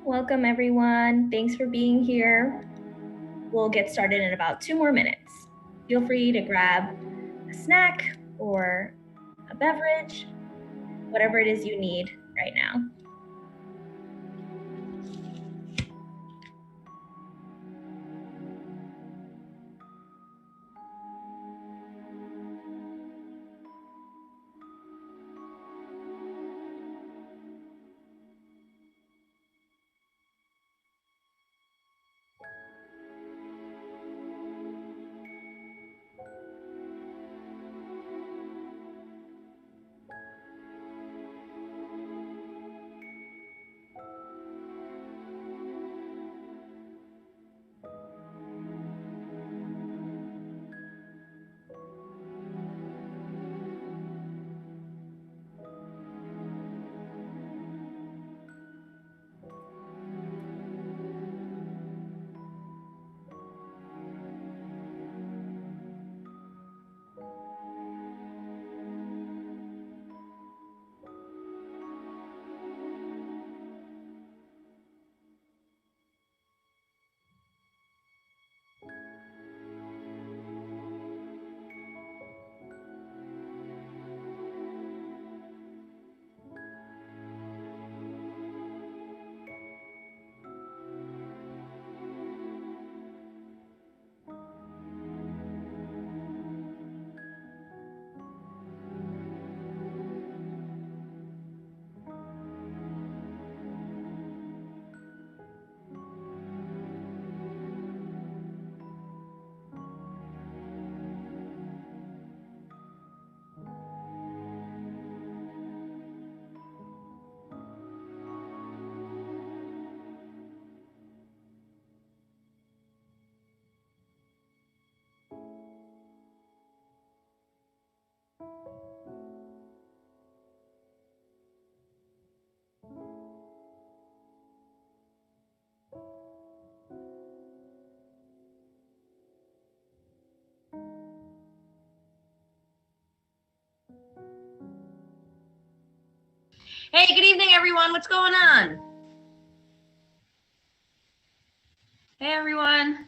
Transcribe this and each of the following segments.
Welcome everyone. Thanks for being here. We'll get started in about 2 more minutes. Feel free to grab a snack or a beverage, whatever it is you need right now. Hey, good evening, everyone. What's going on? Hey, everyone.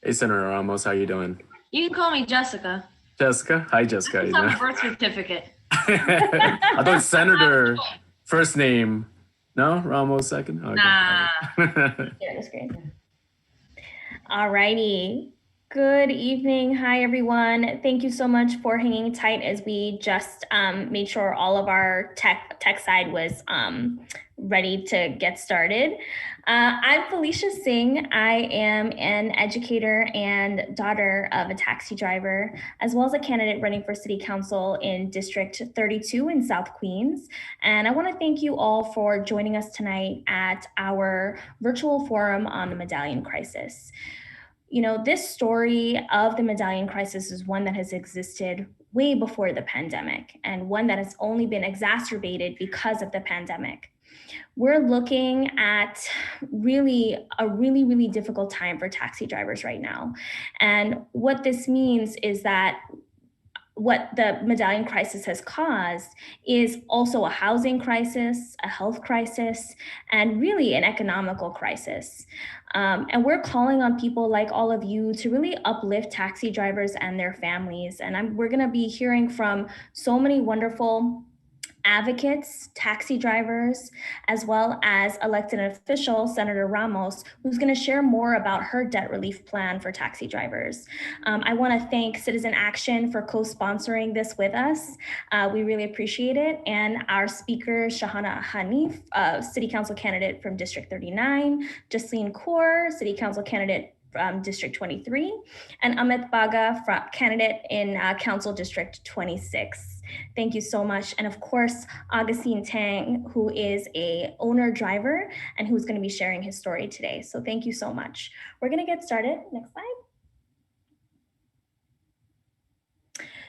Hey, Senator Ramos, how you doing? You can call me Jessica. Jessica? Hi, Jessica. That's on my birth certificate. I thought Senator first name. No, Ramos second? Okay. Nah. Share the screen. All righty. Good evening. Hi, everyone. Thank you so much for hanging tight as we just made sure all of our tech side was ready to get started. I'm Felicia Singh. I am an educator and daughter of a taxi driver, as well as a candidate running for City Council in District 32 in South Queens. And I want to thank you all for joining us tonight at our virtual forum on the Medallion crisis. You know, this story of the Medallion crisis is one that has existed way before the pandemic and one that has only been exacerbated because of the pandemic. We're looking at a really difficult time for taxi drivers right now. And what this means is that what the Medallion crisis has caused is also a housing crisis, a health crisis, and really an economical crisis. And we're calling on people like all of you to really uplift taxi drivers and their families. And we're gonna be hearing from so many wonderful advocates, taxi drivers, as well as elected official Senator Ramos, who's going to share more about her debt relief plan for taxi drivers. I want to thank Citizen Action for co-sponsoring this with us. We really appreciate it. And our speaker, Shahana Hanif, City Council candidate from District 39, Jasleen Kaur, City Council candidate from District 23, and Amit Baga, candidate in Council District 26. Thank you so much. And of course, Augustine Tang, who is a owner driver and who's going to be sharing his story today. So thank you so much. We're going to get started. Next slide.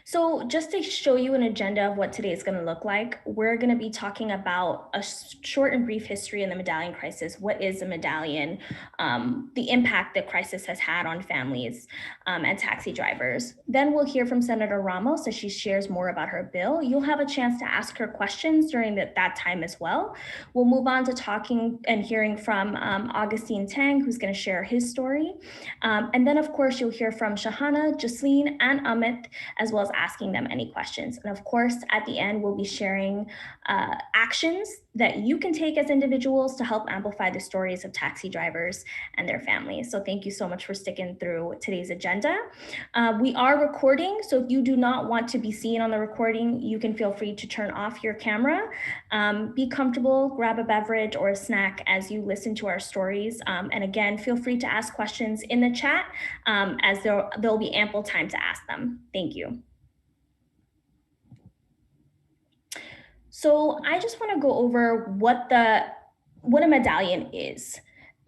So just to show you an agenda of what today is going to look like, we're going to be talking about a short and brief history in the medallion crisis. What is a medallion? The impact the crisis has had on families and taxi drivers. Then we'll hear from Senator Ramos as she shares more about her bill. You'll have a chance to ask her questions during that time as well. We'll move on to talking and hearing from Augustine Tang, who's going to share his story. And then, of course, you'll hear from Shahana, Jasleen, and Amit, as well as asking them any questions. And of course, at the end, we'll be sharing actions that you can take as individuals to help amplify the stories of taxi drivers and their families. So thank you so much for sticking through today's agenda. We are recording, so if you do not want to be seen on the recording, you can feel free to turn off your camera. Be comfortable, grab a beverage or a snack as you listen to our stories. And again, feel free to ask questions in the chat as there'll be ample time to ask them. Thank you. So I just want to go over what a medallion is.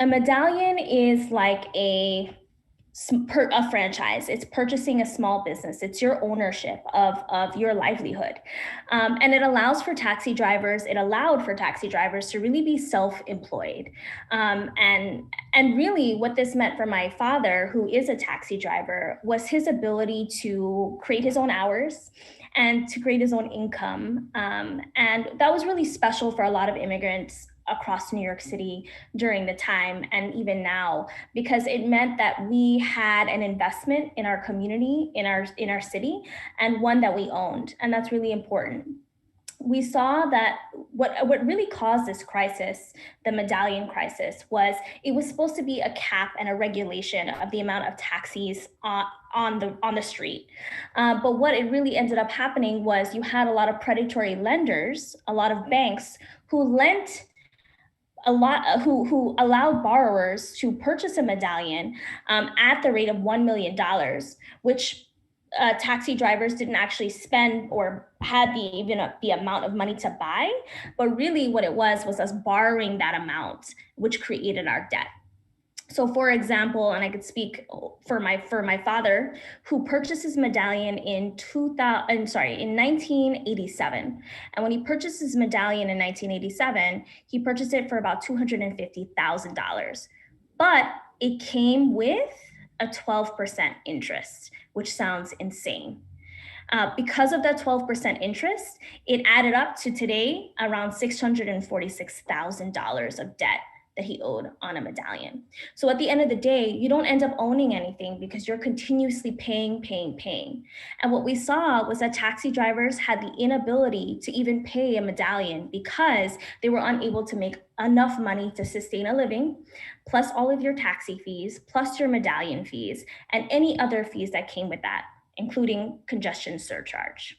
A medallion is like a franchise. It's purchasing a small business. It's your ownership of your livelihood. And it allowed for taxi drivers to really be self-employed. And really what this meant for my father, who is a taxi driver, was his ability to create his own hours and to create his own income. And that was really special for a lot of immigrants across New York City during the time and even now, because it meant that we had an investment in our community, in our city, and one that we owned. And that's really important. We saw that what really caused this crisis, the medallion crisis, was it was supposed to be a cap and a regulation of the amount of taxis on the street. But what it really ended up happening was you had a lot of predatory lenders, a lot of banks who lent who allowed borrowers to purchase a medallion at the rate of $1 million, which taxi drivers didn't actually spend or had the amount of money to buy, but really what it was us borrowing that amount, which created our debt. So for example, and I could speak for my father, who purchased his medallion in 1987. And when he purchased his medallion in 1987, he purchased it for about $250,000. But it came with a 12% interest, which sounds insane. Because of that 12% interest, it added up to today around $646,000 of debt that he owed on a medallion. So at the end of the day, you don't end up owning anything because you're continuously paying. And what we saw was that taxi drivers had the inability to even pay a medallion because they were unable to make enough money to sustain a living, plus all of your taxi fees, plus your medallion fees, and any other fees that came with that, including congestion surcharge.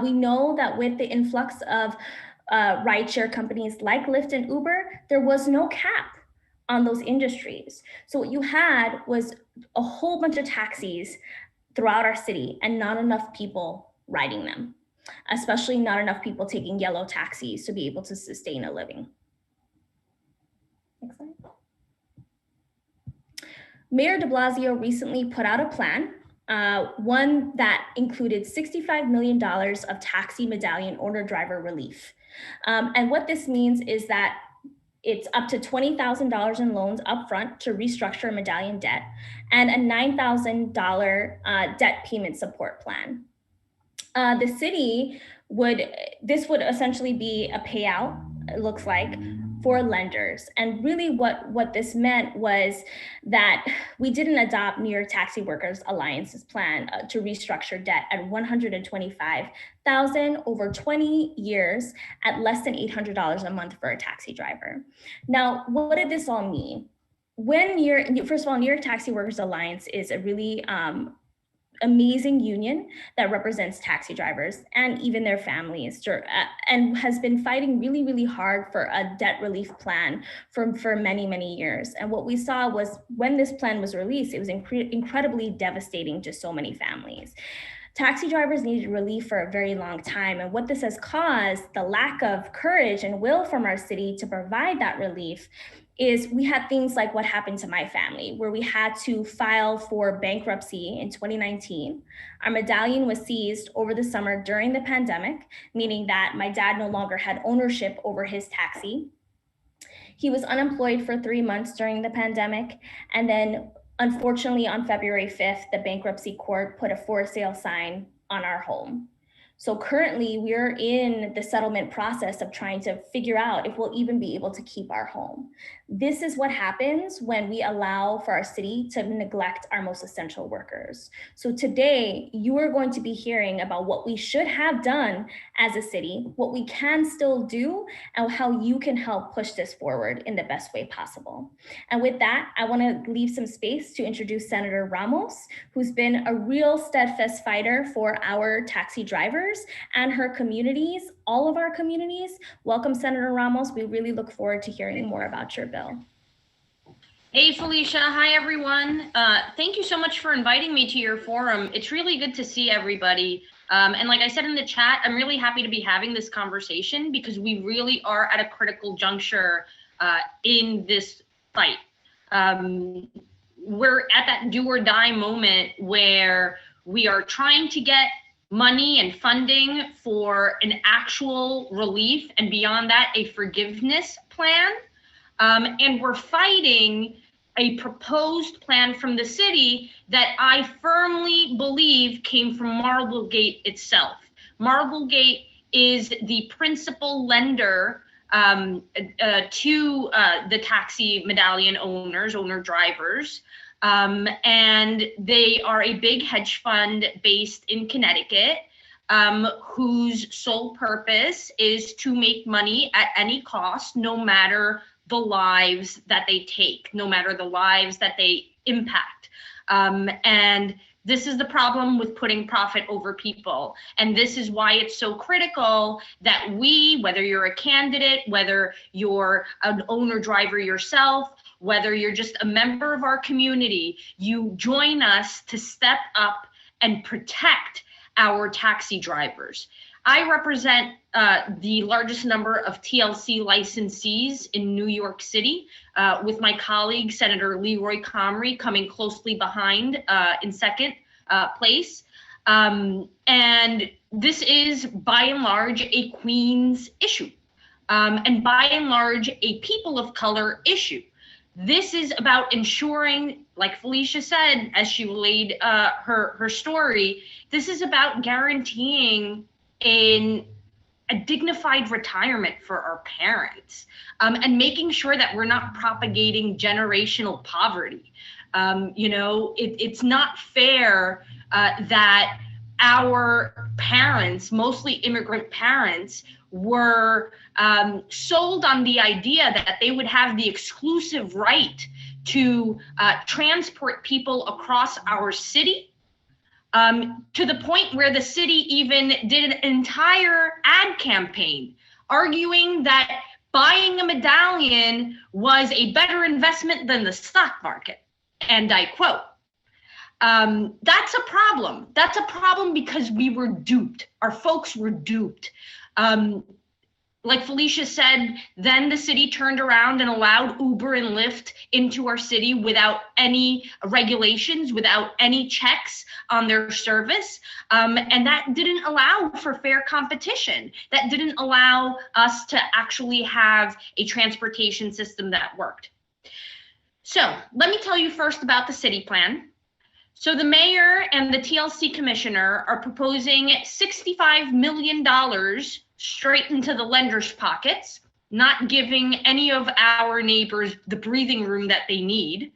We know that with the influx of rideshare companies like Lyft and Uber, there was no cap on those industries. So what you had was a whole bunch of taxis throughout our city and not enough people riding them, especially not enough people taking yellow taxis to be able to sustain a living. Next slide. Mayor de Blasio recently put out a plan, one that included $65 million of taxi medallion owner driver relief. And what this means is that it's up to $20,000 in loans upfront to restructure medallion debt and a $9,000 debt payment support plan. The city this would essentially be a payout, it looks like, for lenders. And really what this meant was that we didn't adopt New York Taxi Workers Alliance's plan to restructure debt at $125,000 over 20 years at less than $800 a month for a taxi driver. Now, what did this all mean? First of all, New York Taxi Workers Alliance is a really amazing union that represents taxi drivers and even their families, and has been fighting really, really hard for a debt relief plan for many, many years. And what we saw was when this plan was released, it was incredibly devastating to so many families. Taxi drivers needed relief for a very long time. And what this has caused, the lack of courage and will from our city to provide that relief, is we had things like what happened to my family, where we had to file for bankruptcy in 2019. Our medallion was seized over the summer during the pandemic, meaning that my dad no longer had ownership over his taxi. He was unemployed for 3 months during the pandemic. And then, unfortunately, on February 5th, the bankruptcy court put a for sale sign on our home. So currently, we're in the settlement process of trying to figure out if we'll even be able to keep our home. This is what happens when we allow for our city to neglect our most essential workers. So today, you are going to be hearing about what we should have done as a city, what we can still do, and how you can help push this forward in the best way possible. And with that, I want to leave some space to introduce Senator Ramos, who's been a real steadfast fighter for our taxi drivers and her communities, all of our communities. Welcome, Senator Ramos. We really look forward to hearing more about your bill. Hey, Felicia. Hi, everyone. Thank you so much for inviting me to your forum. It's really good to see everybody. And like I said in the chat, I'm really happy to be having this conversation because we really are at a critical juncture in this fight. We're at that do or die moment where we are trying to get money and funding for an actual relief, and beyond that, a forgiveness plan. And we're fighting a proposed plan from the city that I firmly believe came from Marblegate itself. Marblegate is the principal lender to the taxi medallion owner drivers. And they are a big hedge fund based in Connecticut, whose sole purpose is to make money at any cost, no matter the lives that they take, no matter the lives that they impact. And this is the problem with putting profit over people. And this is why it's so critical that we, whether you're a candidate, whether you're an owner driver yourself, whether you're just a member of our community, you join us to step up and protect our taxi drivers. I represent the largest number of TLC licensees in New York City, with my colleague, Senator Leroy Comrie, coming closely behind in second place. And this is, by and large, a Queens issue, and by and large, a people of color issue. This is about ensuring, like Felicia said, as she relayed her story, this is about guaranteeing a dignified retirement for our parents, and making sure that we're not propagating generational poverty. It's not fair that our parents, mostly immigrant parents, were sold on the idea that they would have the exclusive right to transport people across our city, to the point where the city even did an entire ad campaign arguing that buying a medallion was a better investment than the stock market. And I quote, that's a problem. That's a problem because we were duped. Our folks were duped. Like Felicia said, then the city turned around and allowed Uber and Lyft into our city without any regulations, without any checks on their service. And that didn't allow for fair competition. That didn't allow us to actually have a transportation system that worked. So let me tell you first about the city plan. So the mayor and the TLC commissioner are proposing $65 million straight into the lenders' pockets, not giving any of our neighbors the breathing room that they need.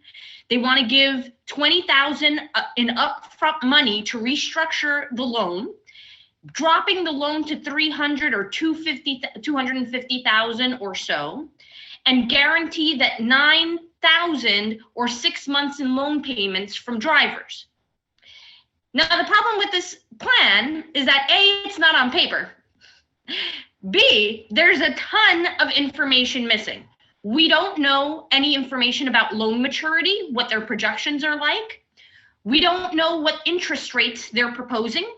They want to give $20,000 in upfront money to restructure the loan, dropping the loan to $300,000 or $250,000 or so, and guarantee that $9,000 or 6 months in loan payments from drivers. Now, the problem with this plan is that A, it's not on paper. B, there's a ton of information missing. We don't know any information about loan maturity, what their projections are like. We don't know what interest rates they're proposing.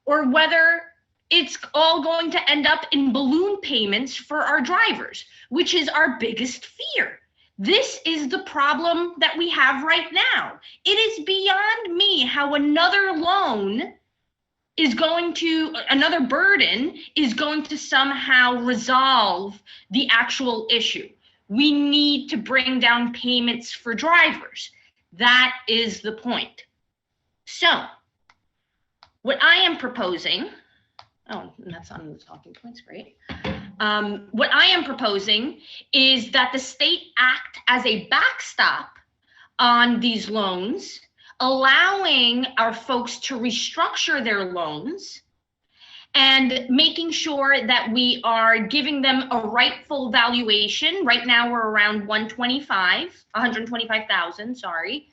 or whether it's all going to end up in balloon payments for our drivers, which is our biggest fear. This is the problem that we have right now. It is beyond me how another burden is going to somehow resolve the actual issue. We need to bring down payments for drivers. That is the point. So, what I am proposing, that's on the talking points, great. What I am proposing is that the state act as a backstop on these loans, allowing our folks to restructure their loans and making sure that we are giving them a rightful valuation. Right now we're around 125,000, sorry.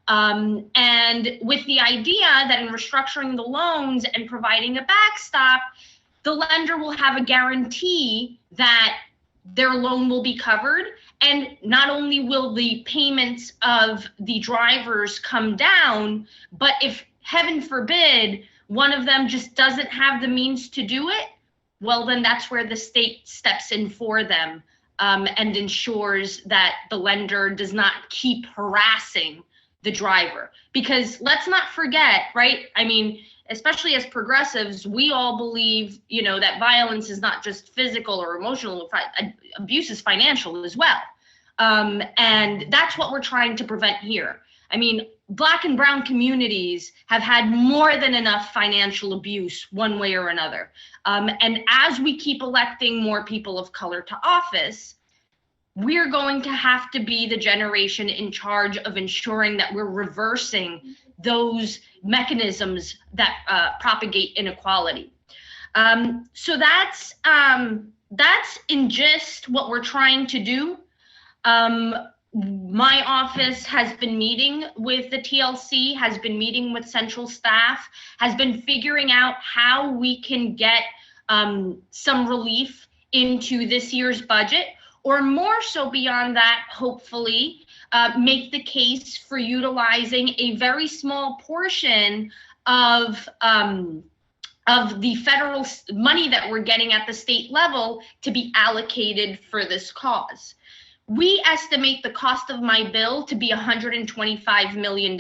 And with the idea that in restructuring the loans and providing a backstop, the lender will have a guarantee that their loan will be covered. And not only will the payments of the drivers come down, but if heaven forbid, one of them just doesn't have the means to do it, well, then that's where the state steps in for them and ensures that the lender does not keep harassing the driver. Because let's not forget, right? I mean, especially as progressives, we all believe, that violence is not just physical or emotional, abuse is financial as well. And that's what we're trying to prevent here. I mean, Black and brown communities have had more than enough financial abuse one way or another. And as we keep electing more people of color to office, we're going to have to be the generation in charge of ensuring that we're reversing those mechanisms that propagate inequality. So that's in gist what we're trying to do. My office has been meeting with the TLC, has been meeting with central staff, has been figuring out how we can get some relief into this year's budget, or more so beyond that, hopefully, make the case for utilizing a very small portion of the federal money that we're getting at the state level to be allocated for this cause. We estimate the cost of my bill to be $125 million,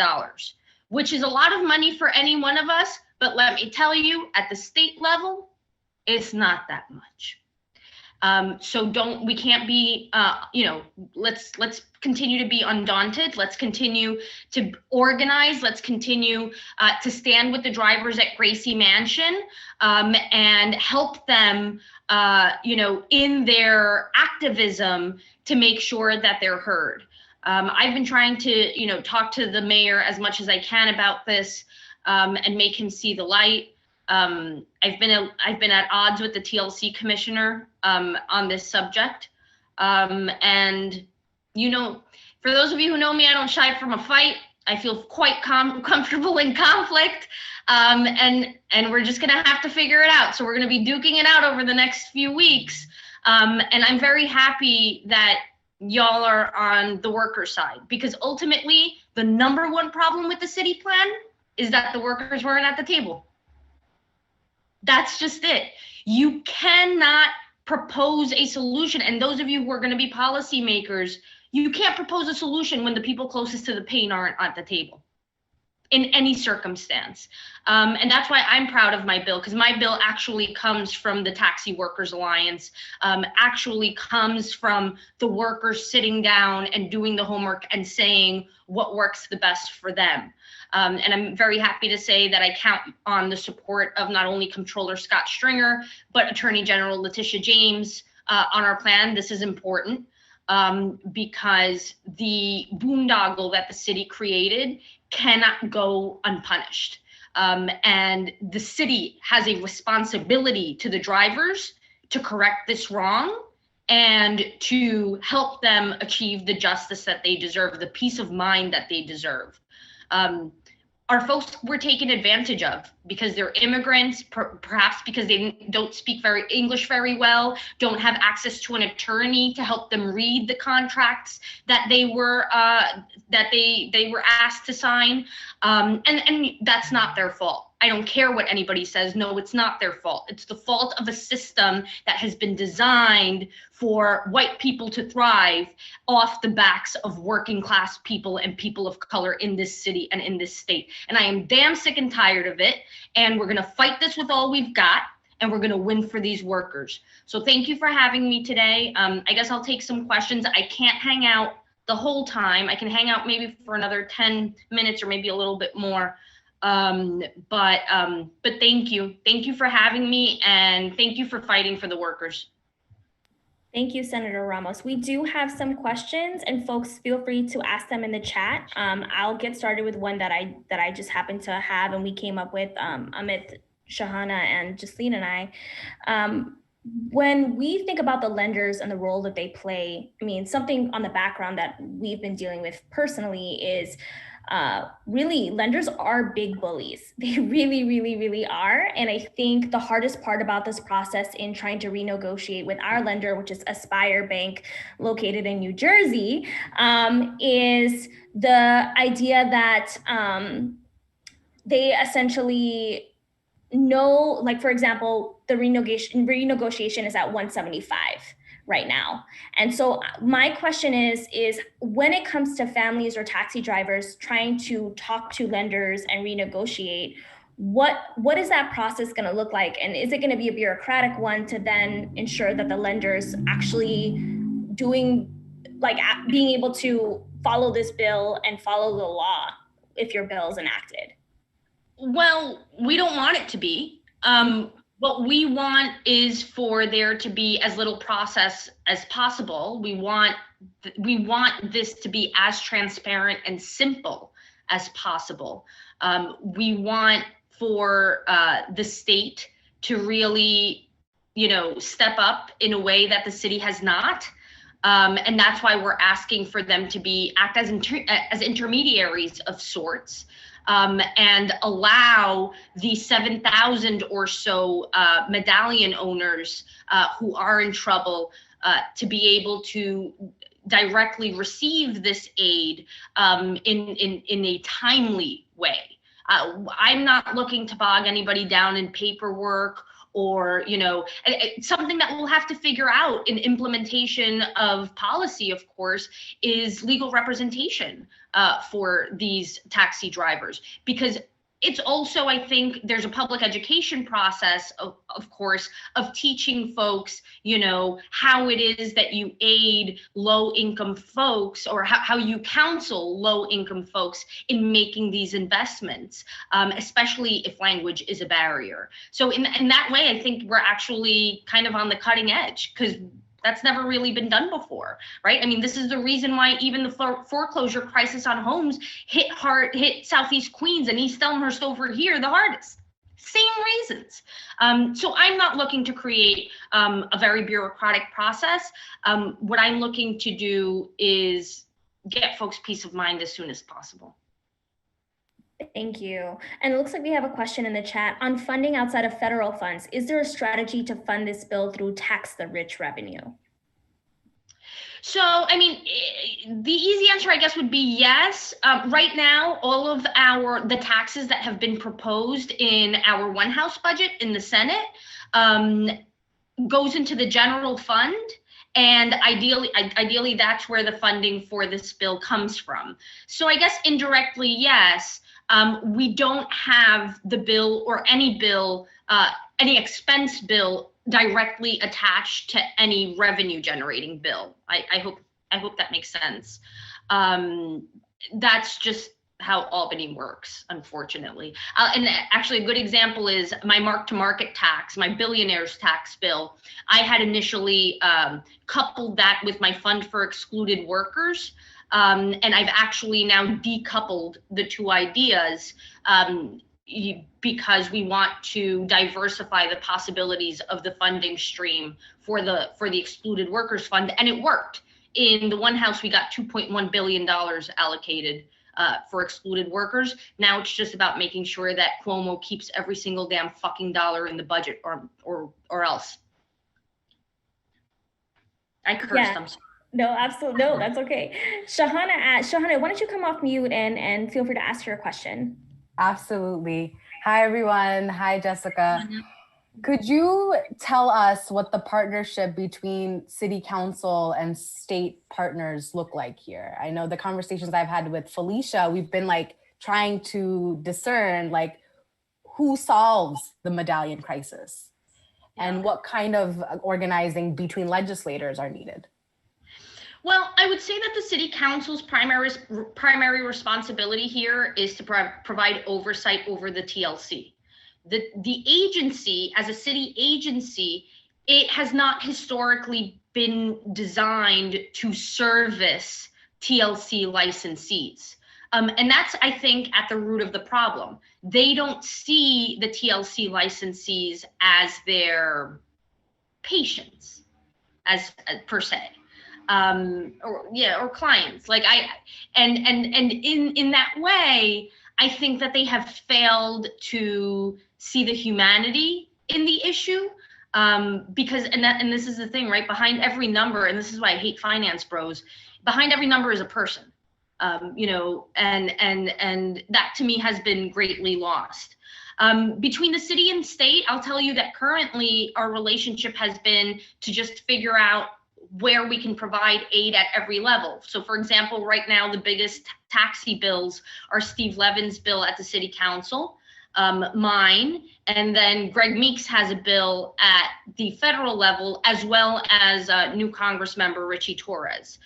which is a lot of money for any one of us, but let me tell you, at the state level, it's not that much. So we can't be, let's continue to be undaunted. Let's continue to organize. Let's continue to stand with the drivers at Gracie Mansion and help them, in their activism to make sure that they're heard. I've been trying to, talk to the mayor as much as I can about this and make him see the light. I've been at odds with the TLC commissioner on this subject. And, for those of you who know me, I don't shy from a fight. I feel quite comfortable in conflict. And we're just gonna have to figure it out. So we're gonna be duking it out over the next few weeks. And I'm very happy that y'all are on the worker side, because ultimately the number one problem with the city plan is that the workers weren't at the table. That's just it. You cannot propose a solution. And those of you who are going to be policymakers, you can't propose a solution when the people closest to the pain aren't at the table in any circumstance. And that's why I'm proud of my bill, because my bill actually comes from the Taxi Workers Alliance, actually comes from the workers sitting down and doing the homework and saying what works the best for them. And I'm very happy to say that I count on the support of not only Comptroller Scott Stringer, but Attorney General Letitia James on our plan. This is important because the boondoggle that the city created cannot go unpunished. And the city has a responsibility to the drivers to correct this wrong and to help them achieve the justice that they deserve, the peace of mind that they deserve. Our folks were taken advantage of because they're immigrants, perhaps because they don't speak English very well, don't have access to an attorney to help them read the contracts that they were asked to sign, and that's not their fault. I don't care what anybody says. No, it's not their fault. It's the fault of a system that has been designed for white people to thrive off the backs of working class people and people of color in this city and in this state. And I am damn sick and tired of it. And we're going to fight this with all we've got. And we're going to win for these workers. So thank you for having me today. I guess I'll take some questions. I can't hang out the whole time. I can hang out maybe for another 10 minutes or maybe a little bit more. But thank you. Thank you for having me, and thank you for fighting for the workers. Thank you, Senator Ramos. We do have some questions, and folks, feel free to ask them in the chat. I'll get started with one that I just happened to have, and we came up with Amit, Shahana, and Jasleen and I. When we think about the lenders and the role that they play, I mean, something on the background that we've been dealing with personally is really lenders are big bullies. They really are. And I think the hardest part about this process in trying to renegotiate with our lender, which is Aspire Bank located in New Jersey, is the idea that they essentially know, like, for example, the renegotiation is at 175 right now. And so my question is when it comes to families or taxi drivers trying to talk to lenders and renegotiate, what is that process going to look like? And is it going to be a bureaucratic one to then ensure that the lenders actually doing, like, being able to follow this bill and follow the law if your bill is enacted? Well, we don't want it to be. What we want is for there to be as little process as possible. We want this to be as transparent and simple as possible. We want for the state to really, step up in a way that the city has not. And that's why we're asking for them to act as intermediaries of sorts. And allow the 7,000 or so Medallion owners who are in trouble to be able to directly receive this aid in a timely way. I'm not looking to bog anybody down in paperwork or, something that we'll have to figure out in implementation of policy, of course, is legal representation for these taxi drivers. Because it's also, I think, there's a public education process, of course, of teaching folks, how it is that you aid low-income folks, or how you counsel low-income folks in making these investments, especially if language is a barrier. So in that way, I think we're actually kind of on the cutting edge, because that's never really been done before, right? I mean, this is the reason why even the foreclosure crisis on homes hit Southeast Queens and East Elmhurst over here the hardest. Same reasons. So I'm not looking to create a very bureaucratic process. What I'm looking to do is get folks peace of mind as soon as possible. Thank you. And it looks like we have a question in the chat on funding outside of federal funds. Is there a strategy to fund this bill through tax the rich revenue? So, I mean, the easy answer, I guess, would be yes. Right now, all of the taxes that have been proposed in our one house budget in the Senate goes into the general fund. And ideally, that's where the funding for this bill comes from. So I guess indirectly, yes. We don't have the bill or any expense bill directly attached to any revenue generating bill. I hope that makes sense. That's just how Albany works, unfortunately. And actually a good example is my mark-to-market tax, my billionaire's tax bill. I had initially coupled that with my fund for excluded workers. And I've actually now decoupled the two ideas because we want to diversify the possibilities of the funding stream for the excluded workers fund, and it worked. In the one house, we got $2.1 billion allocated for excluded workers. Now it's just about making sure that Cuomo keeps every single damn fucking dollar in the budget, or else. I cursed. Yeah. I'm sorry. No, absolutely. No, that's okay. Shahana, why don't you come off mute and feel free to ask your question? Absolutely. Hi, everyone. Hi, Jessica. Could you tell us what the partnership between city council and state partners look like here? I know the conversations I've had with Felicia, we've been like trying to discern like who solves the Medallion crisis and what kind of organizing between legislators are needed. Well, I would say that the city council's primary responsibility here is to provide oversight over the TLC. The agency, as a city agency, it has not historically been designed to service TLC licensees. And that's, I think, at the root of the problem. They don't see the TLC licensees as their patients, as per se. Or clients, like and in that way, I think that they have failed to see the humanity in the issue, because and this is the thing, right? Behind every number, and this is why I hate finance bros, behind every number is a person, and that to me has been greatly lost. Between the city and state, I'll tell you that currently our relationship has been to just figure out where we can provide aid at every level. So for example, right now, the biggest taxi bills are Steve Levin's bill at the city council, mine, and then Greg Meeks has a bill at the federal level, as well as new Congress member Richie Torres.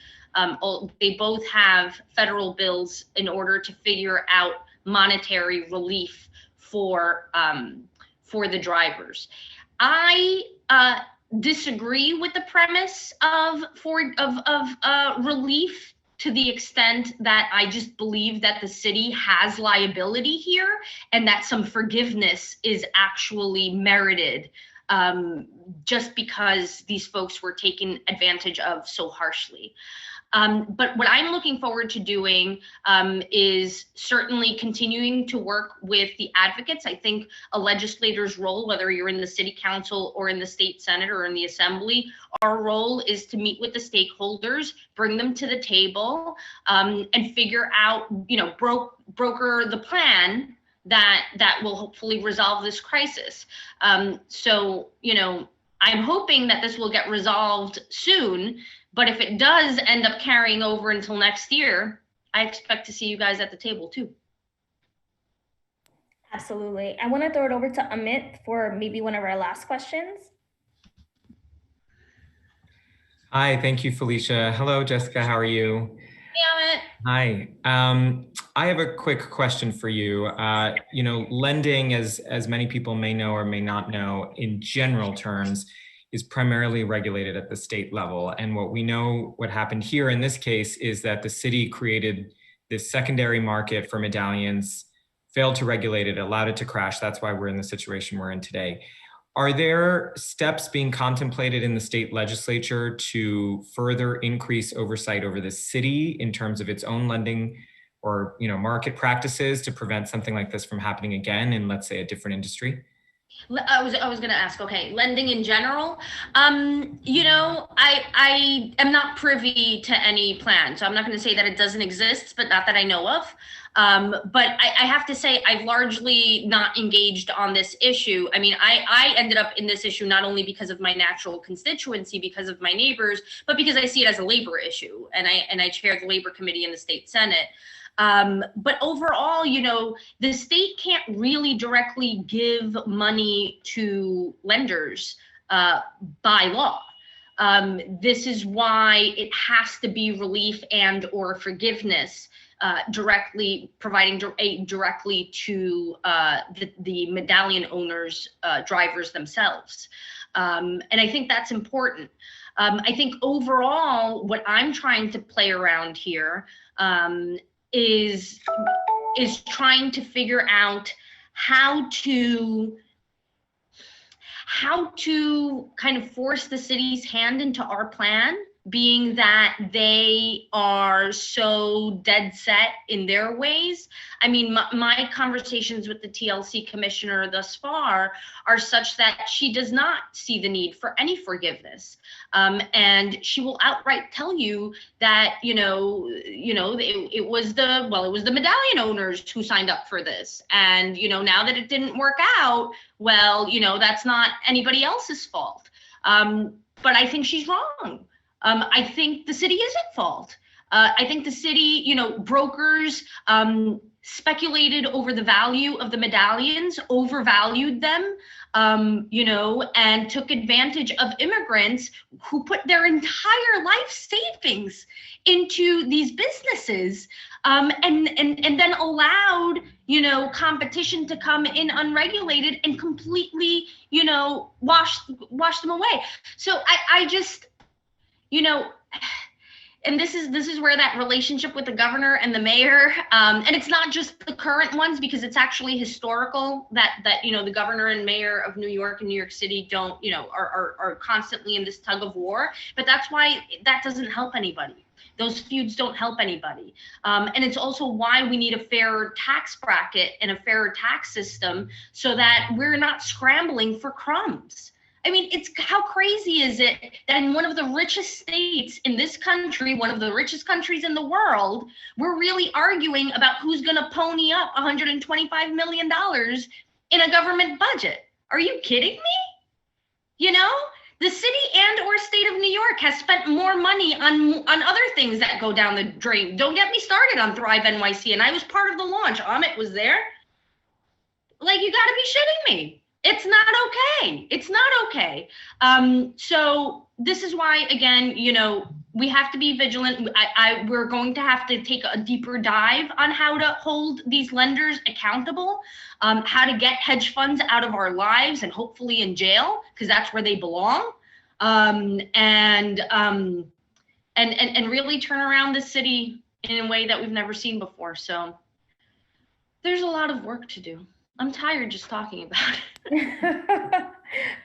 They both have federal bills in order to figure out monetary relief for the drivers. I disagree with the premise of relief, to the extent that I just believe that the city has liability here and that some forgiveness is actually merited, just because these folks were taken advantage of so harshly. But what I'm looking forward to doing is certainly continuing to work with the advocates. I think a legislator's role, whether you're in the city council or in the state senate or in the assembly, our role is to meet with the stakeholders, bring them to the table, and figure out, broker the plan that will hopefully resolve this crisis. So, I'm hoping that this will get resolved soon. But if it does end up carrying over until next year, I expect to see you guys at the table too. Absolutely. I want to throw it over to Amit for maybe one of our last questions. Hi, thank you, Felicia. Hello, Jessica, how are you? Hey, Amit. Hi. I have a quick question for you. Lending, as many people may know or may not know, in general terms, is primarily regulated at the state level. And what happened here in this case is that the city created this secondary market for medallions, failed to regulate it, allowed it to crash. That's why we're in the situation we're in today. Are there steps being contemplated in the state legislature to further increase oversight over the city in terms of its own lending or market practices to prevent something like this from happening again in, let's say, a different industry? I was going to ask, okay, lending in general, I am not privy to any plan, so I'm not going to say that it doesn't exist, but not that I know of. But I have to say I've largely not engaged on this issue. I mean, I ended up in this issue not only because of my natural constituency, because of my neighbors, but because I see it as a labor issue, and I chair the labor committee in the state senate. But overall, the state can't really directly give money to lenders by law. This is why it has to be relief and or forgiveness, directly providing directly to the medallion owners, drivers themselves. And I think that's important. I think overall, what I'm trying to play around here is trying to figure out how to kind of force the city's hand into our plan, being that they are so dead set in their ways. I mean, my conversations with the TLC commissioner thus far are such that she does not see the need for any forgiveness. And she will outright tell you that, it was the Medallion owners who signed up for this. And, now that it didn't work out, well, that's not anybody else's fault. But I think she's wrong. I think the city is at fault. I think the city, brokers speculated over the value of the medallions, overvalued them, and took advantage of immigrants who put their entire life savings into these businesses, and then allowed, competition to come in unregulated and completely, wash them away. So I just, and this is where that relationship with the governor and the mayor, and it's not just the current ones, because it's actually historical that the governor and mayor of New York and New York City don't, are constantly in this tug of war. But that's why that doesn't help anybody. Those feuds don't help anybody. And it's also why we need a fairer tax bracket and a fairer tax system, so that we're not scrambling for crumbs. I mean, how crazy is it that in one of the richest states in this country, one of the richest countries in the world, we're really arguing about who's going to pony up $125 million in a government budget? Are you kidding me? The city and or state of New York has spent more money on other things that go down the drain. Don't get me started on Thrive NYC, and I was part of the launch. Amit was there. Like, you got to be shitting me. It's not okay. It's not okay. So this is why, again, we have to be vigilant. We're going to have to take a deeper dive on how to hold these lenders accountable, how to get hedge funds out of our lives and hopefully in jail, because that's where they belong, and really turn around the city in a way that we've never seen before. So there's a lot of work to do. I'm tired just talking about it.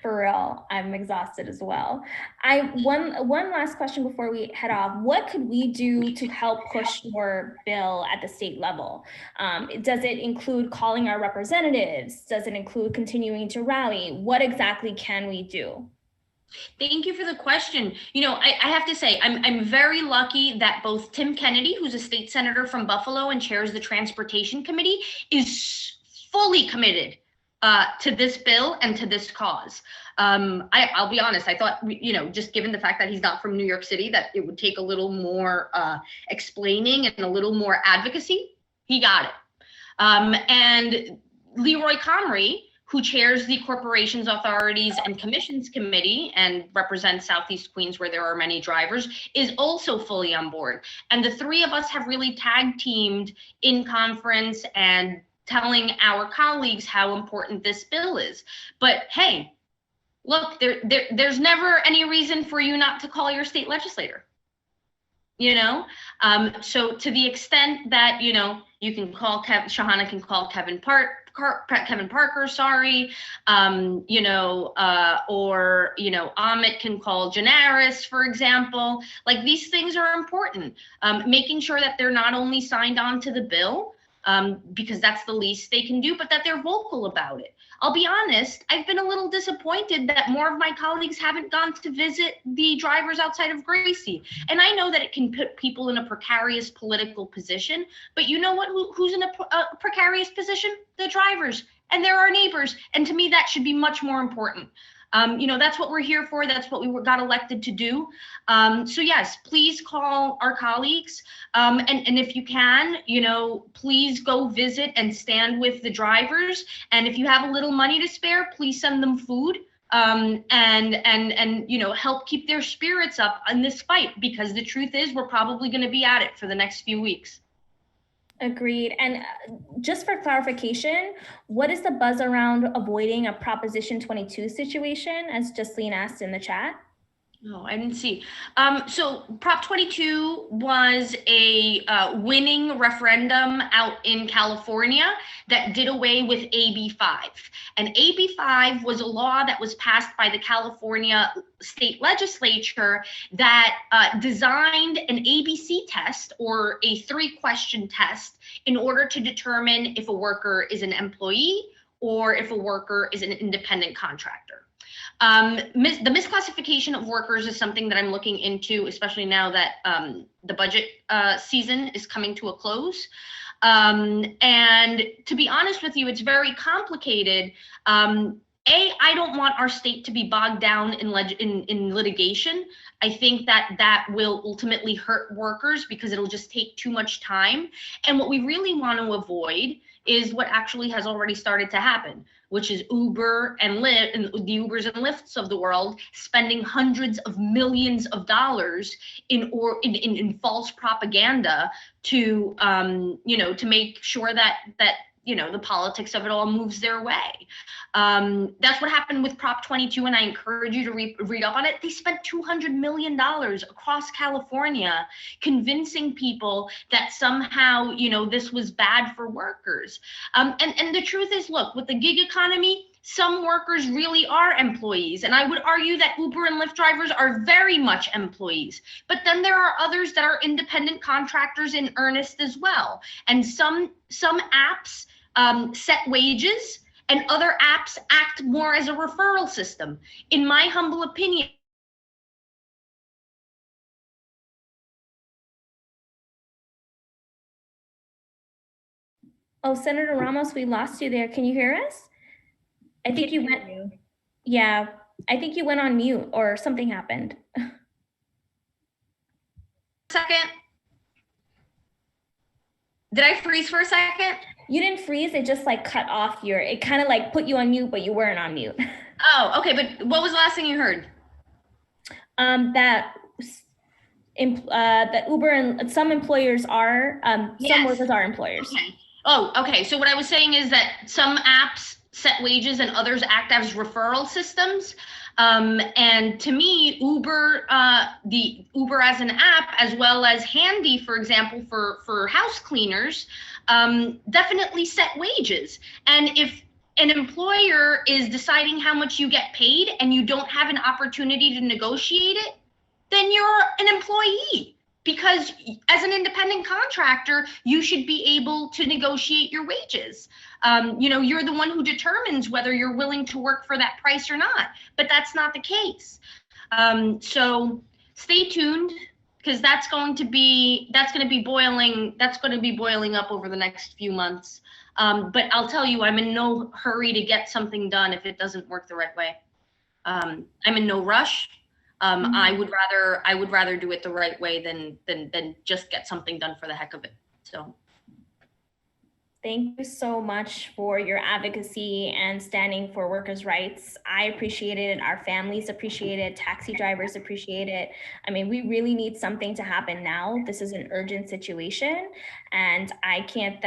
For real, I'm exhausted as well. One last question before we head off. What could we do to help push your bill at the state level? Does it include calling our representatives? Does it include continuing to rally? What exactly can we do? Thank you for the question. I have to say, I'm very lucky that both Tim Kennedy, who's a state senator from Buffalo and chairs the Transportation Committee, is fully committed to this bill and to this cause. I'll be honest, I thought, just given the fact that he's not from New York City, that it would take a little more explaining and a little more advocacy. He got it. And Leroy Comrie, who chairs the Corporations, Authorities, and Commissions Committee and represents Southeast Queens, where there are many drivers, is also fully on board. And the three of us have really tag teamed in conference and telling our colleagues how important this bill is. But hey, look, there's never any reason for you not to call your state legislator. So to the extent that you can call Shahana can call Kevin Parker, sorry, or Amit can call Janaris, for example. Like, these things are important. Making sure that they're not only signed on to the bill, because that's the least they can do, but that they're vocal about it. I'll be honest, I've been a little disappointed that more of my colleagues haven't gone to visit the drivers outside of Gracie. And I know that it can put people in a precarious political position, but you know what? Who's in a precarious position? The drivers, and they're our neighbors. And to me, that should be much more important. That's what we're here for. That's what we got elected to do. So yes, please call our colleagues. And if you can, please go visit and stand with the drivers. And if you have a little money to spare, please send them food. And help keep their spirits up in this fight, because the truth is we're probably going to be at it for the next few weeks. Agreed. And just for clarification, what is the buzz around avoiding a Proposition 22 situation, as Justine asked in the chat? No, I didn't see. So Prop 22 was a winning referendum out in California that did away with AB 5. And AB 5 was a law that was passed by the California state legislature that designed an ABC test, or a 3-question test, in order to determine if a worker is an employee or if a worker is an independent contractor. The misclassification of workers is something that I'm looking into, especially now that the budget season is coming to a close. And to be honest with you, it's very complicated. I don't want our state to be bogged down in litigation. I think that will ultimately hurt workers because it'll just take too much time. And what we really want to avoid is what actually has already started to happen, which is Uber and Lyft, and the Ubers and Lyfts of the world, spending hundreds of millions of dollars in false propaganda to to make sure that the politics of it all moves their way. That's what happened with Prop 22, and I encourage you to read up on it. They spent $200 million across California convincing people that somehow, this was bad for workers. And the truth is, look, with the gig economy, some workers really are employees. And I would argue that Uber and Lyft drivers are very much employees. But then there are others that are independent contractors in earnest as well. And some apps set wages, and other apps act more as a referral system. In my humble opinion, Oh, Senator Ramos, we lost you there. Can you hear us? I think you went. Yeah, I think you went on mute or something happened. Second. Did I freeze for a second? You didn't freeze. It just like cut off it kind of like put you on mute, but you weren't on mute. Oh, okay. But what was the last thing you heard? That Uber and some employers are, some workers are employers. Okay. Oh, okay. So what I was saying is that some apps set wages and others act as referral systems. And to me, Uber, the Uber as an app, as well as Handy, for example, for house cleaners, definitely set wages. And if an employer is deciding how much you get paid and you don't have an opportunity to negotiate it, then you're an employee. Because as an independent contractor, you should be able to negotiate your wages. You're the one who determines whether you're willing to work for that price or not, but that's not the case. So stay tuned, because that's going to be boiling up over the next few months. But I'll tell you, I'm in no hurry to get something done if it doesn't work the right way. I'm in no rush. I would rather do it the right way than just get something done for the heck of it. So thank you so much for your advocacy and standing for workers' rights. I appreciate it. Our families appreciate it. Taxi drivers appreciate it. I mean, we really need something to happen now. This is an urgent situation, and I can't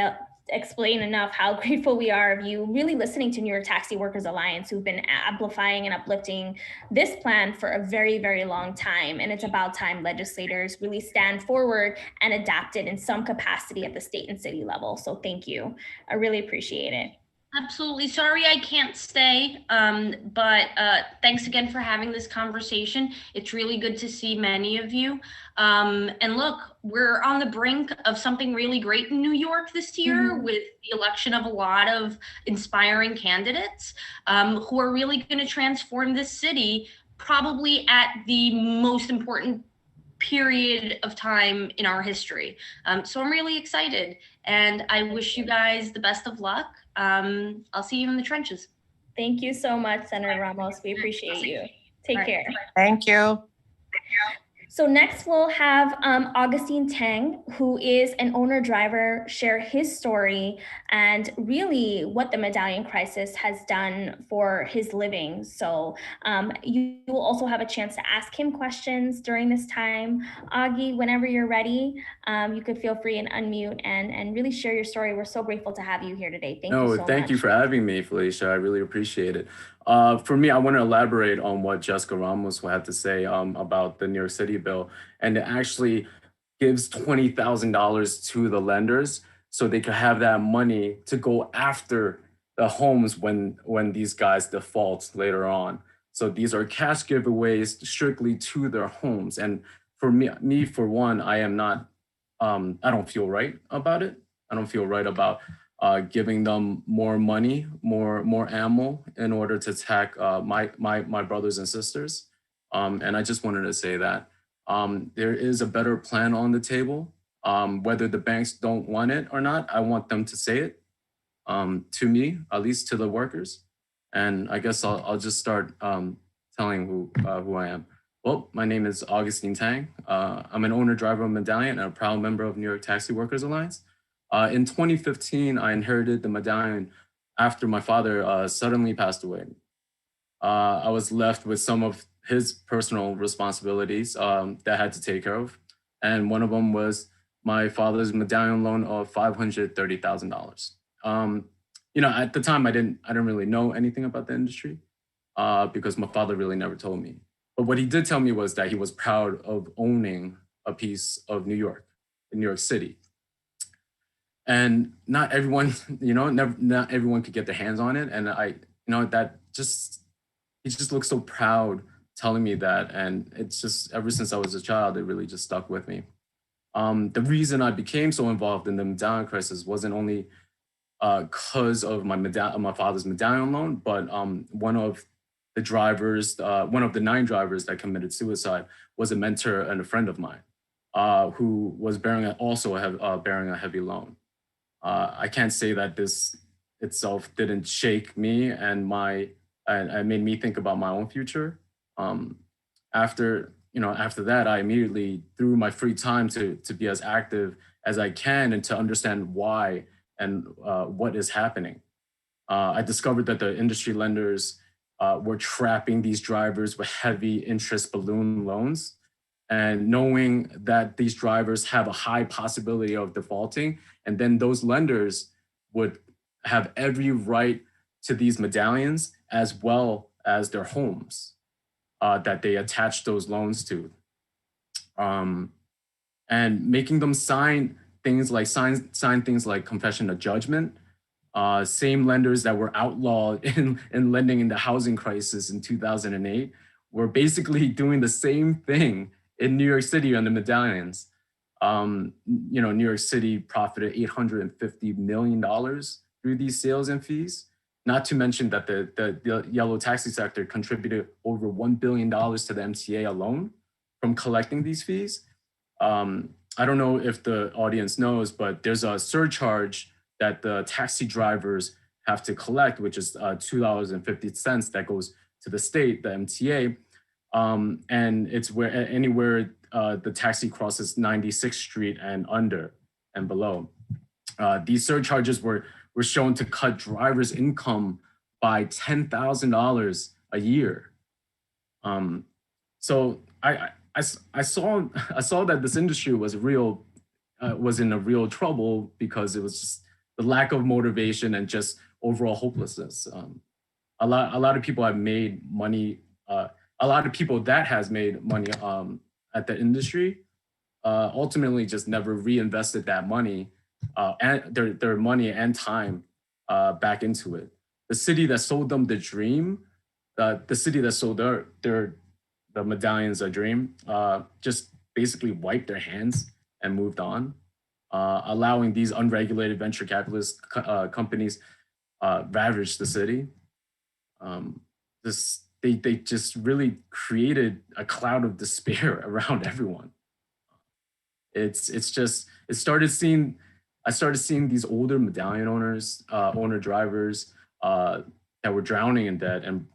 explain enough how grateful we are of you really listening to New York Taxi Workers Alliance, who've been amplifying and uplifting this plan for a very, very long time. And it's about time legislators really stand forward and adapt it in some capacity at the state and city level. So thank you. I really appreciate it. Absolutely. Sorry I can't stay, but thanks again for having this conversation. It's really good to see many of you. And look, we're on the brink of something really great in New York this year with the election of a lot of inspiring candidates who are really going to transform this city, probably at the most important period of time in our history. So I'm really excited, and I wish you guys the best of luck. I'll see you in the trenches. Thank you so much, Senator Ramos. We appreciate you. Take care. Thank you. So next we'll have Augustine Tang, who is an owner driver, share his story and really what the Medallion crisis has done for his living. So you will also have a chance to ask him questions during this time. Augie, whenever you're ready, you could feel free and unmute and really share your story. We're so grateful to have you here today. Thank you so much. Thank you for having me, Felicia. I really appreciate it. For me, I want to elaborate on what Jessica Ramos had to say about the New York City bill, and it actually gives $20,000 to the lenders so they could have that money to go after the homes when these guys default later on. So these are cash giveaways strictly to their homes. And for me for one, I am not. I don't feel right about it. I don't feel right about giving them more money, more ammo in order to attack my brothers and sisters. And I just wanted to say that there is a better plan on the table. Whether the banks don't want it or not, I want them to say it to me, at least to the workers. And I guess I'll just start telling who I am. Well, my name is Augustine Tang. I'm an owner driver of Medallion and a proud member of New York Taxi Workers Alliance. In 2015, I inherited the Medallion after my father suddenly passed away. I was left with some of his personal responsibilities that I had to take care of. And one of them was my father's Medallion loan of $530,000. At the time, I didn't really know anything about the industry because my father really never told me. But what he did tell me was that he was proud of owning a piece of New York, in New York City. And not everyone, not everyone could get their hands on it. And he just looks so proud telling me that. And it's just, ever since I was a child, it really just stuck with me. The reason I became so involved in the Medallion crisis wasn't only because of my father's Medallion loan, but one of the 9 drivers that committed suicide was a mentor and a friend of mine who was bearing a heavy loan. I can't say that this itself didn't shake me and made me think about my own future. After that, I immediately threw my free time to be as active as I can and to understand why and what is happening. I discovered that the industry lenders were trapping these drivers with heavy interest balloon loans. And knowing that these drivers have a high possibility of defaulting, and then those lenders would have every right to these medallions as well as their homes that they attach those loans to. And making them sign things like confession of judgment. Same lenders that were outlawed in lending in the housing crisis in 2008 were basically doing the same thing in New York City on the medallions. New York City profited $850 million through these sales and fees. Not to mention that the yellow taxi sector contributed over $1 billion to the MTA alone from collecting these fees. I don't know if the audience knows, but there's a surcharge that the taxi drivers have to collect, which is $2.50 that goes to the state, the MTA. And it's anywhere the taxi crosses 96th Street and under and below. These surcharges were shown to cut drivers' income by $10,000 a year. So I saw that this industry was in a real trouble because it was just the lack of motivation and just overall hopelessness. A lot of people have made money. A lot of people that has made money at the industry ultimately just never reinvested that money and their money and time back into it. The city that sold them the dream, the city that sold the medallions a dream, just basically wiped their hands and moved on, allowing these unregulated venture capitalist companies ravage the city. They just really created a cloud of despair around everyone. I started seeing these older medallion owner drivers that were drowning in debt and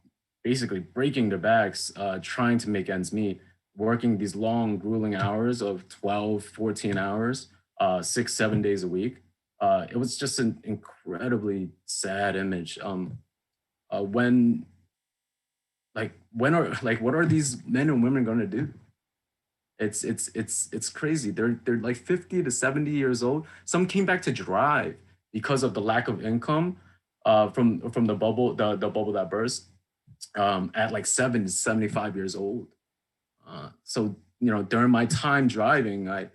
basically breaking their backs, trying to make ends meet, working these long, grueling hours of 12, 14 hours, 6-7 days a week. It was just an incredibly sad image. What are these men and women going to do? It's crazy. They're like 50 to 70 years old. Some came back to drive because of the lack of income from the bubble that burst. at like 75 years old. So, you know, during my time driving, I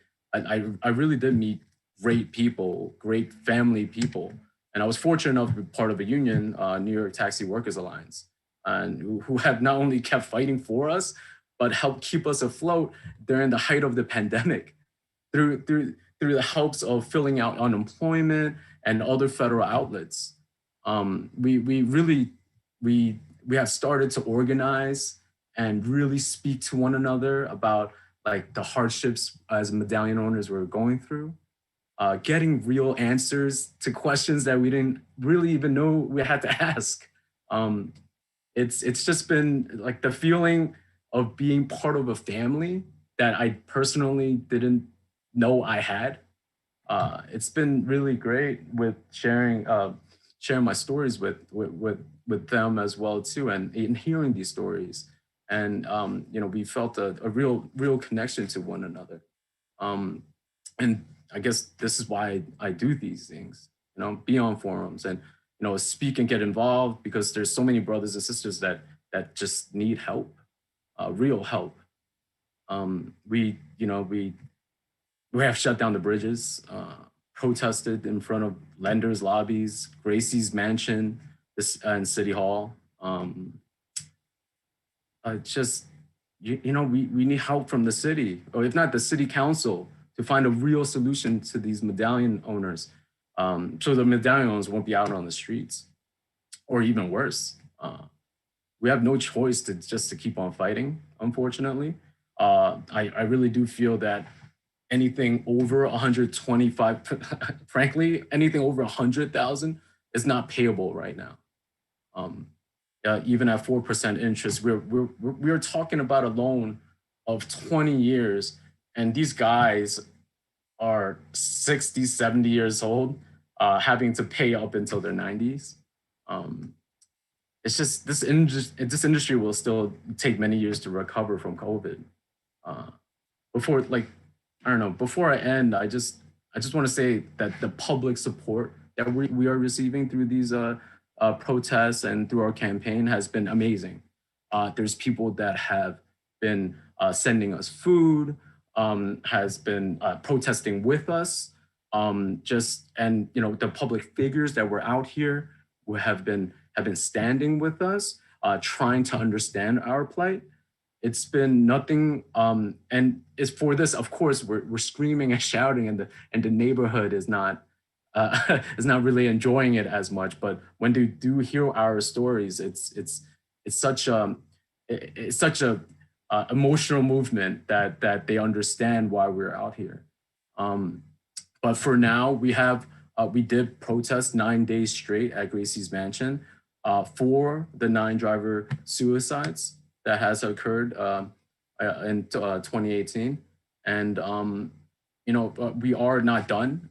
really did meet great people, great family people. And I was fortunate enough to be part of a union, New York Taxi Workers Alliance, and who have not only kept fighting for us, but helped keep us afloat during the height of the pandemic through the helps of filling out unemployment and other federal outlets. We really we have started to organize and really speak to one another about like the hardships as medallion owners were going through, getting real answers to questions that we didn't really even know we had to ask. It's just been like the feeling of being part of a family that I personally didn't know I had. It's been really great with sharing my stories with them as well too, and in hearing these stories, and you know, we felt a real connection to one another, and I guess this is why I do these things, you know, be on forums and, you know, speak and get involved, because there's so many brothers and sisters that just need help, real help. We have shut down the bridges, protested in front of lenders' lobbies, Gracie's mansion, and City Hall. Just, you know, we need help from the city, or if not the city council, to find a real solution to these medallion owners, so the medallion owners won't be out on the streets, or even worse. We have no choice to keep on fighting, unfortunately. I really do feel that anything over 125, frankly, anything over 100,000 is not payable right now. Even at 4% interest, we're talking about a loan of 20 years, and these guys are 60, 70 years old, having to pay up until their 90s. It's just this industry will still take many years to recover from COVID. Before, like, I don't know, before I end, I just want to say that the public support that we are receiving through these protests and through our campaign has been amazing. There's people that have been sending us food, has been protesting with us, and you know, the public figures that were out here who have been standing with us, trying to understand our plight. It's been nothing, and it's for this. Of course, we're screaming and shouting, and the neighborhood is not is not really enjoying it as much. But when they do hear our stories, it's such a emotional movement that they understand why we're out here. But for now, we did protest 9 days straight at Gracie's mansion for the 9 driver suicides that has occurred in 2018. And, you know, we are not done.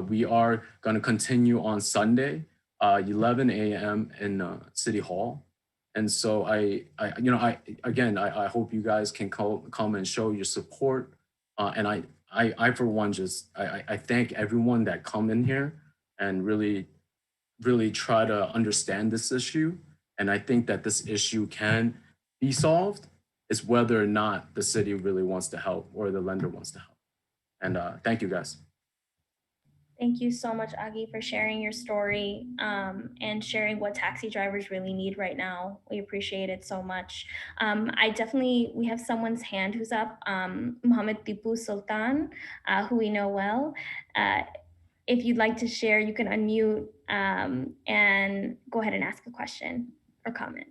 We are going to continue on Sunday, 11 a.m. in City Hall. And so I hope you guys can come and show your support. And I for one, I thank everyone that come in here and really try to understand this issue. And I think that this issue can be solved. Is whether or not the city really wants to help or the lender wants to help. And thank you, guys. Thank you so much, Agi, for sharing your story and sharing what taxi drivers really need right now. We appreciate it so much. We have someone's hand who's up, Mohammed Tipu Sultan, who we know well. If you'd like to share, you can unmute and go ahead and ask a question or comment.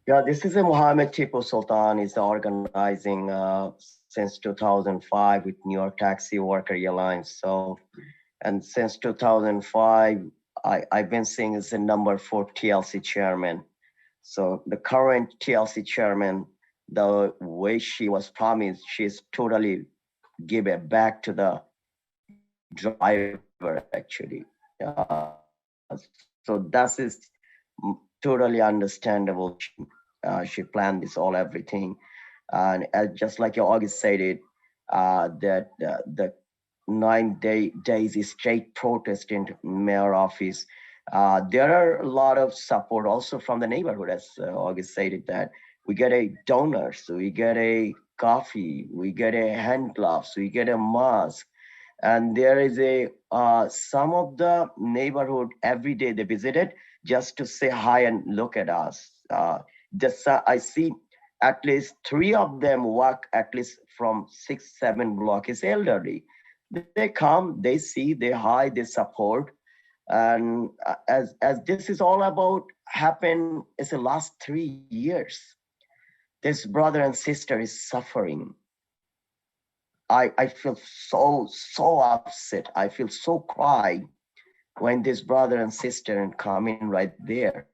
Yeah, this is a Mohammed Tipu Sultan. Is organizing since 2005 with New York Taxi Worker Alliance. So, and since 2005, I've been seeing as the number 4 TLC chairman. So the current TLC chairman, the way she was promised, she's totally give it back to the driver actually. So that is totally understandable. She planned this everything. And just like you August said it, that the 9 days straight protest in mayor office, There are a lot of support also from the neighborhood, as August said it, that we get a donors, we get a coffee, we get a hand gloves, we get a mask, and there is a some of the neighborhood every day they visited just to say hi and look at us. I see at least 3 of them walk at least from 6, 7 block is elderly. They come, they see, they hi, they support, and as this is all about happen is the last 3 years. This brother and sister is suffering. I feel so upset. I feel so cry when this brother and sister come in right there.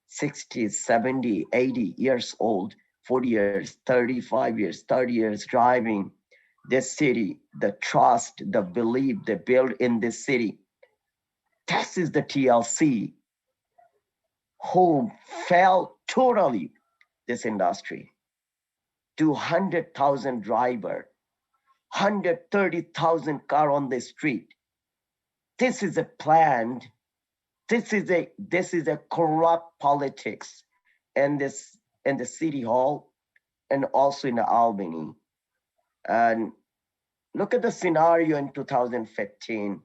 60, 70, 80 years old, 40 years, 35 years, 30 years driving this city, the trust, the belief they build in this city. This is the TLC who fell totally this industry. 200,000 driver, 130,000 car on the street. This is a planned, this is a corrupt politics in the city hall and also in the Albany. And look at the scenario in 2015.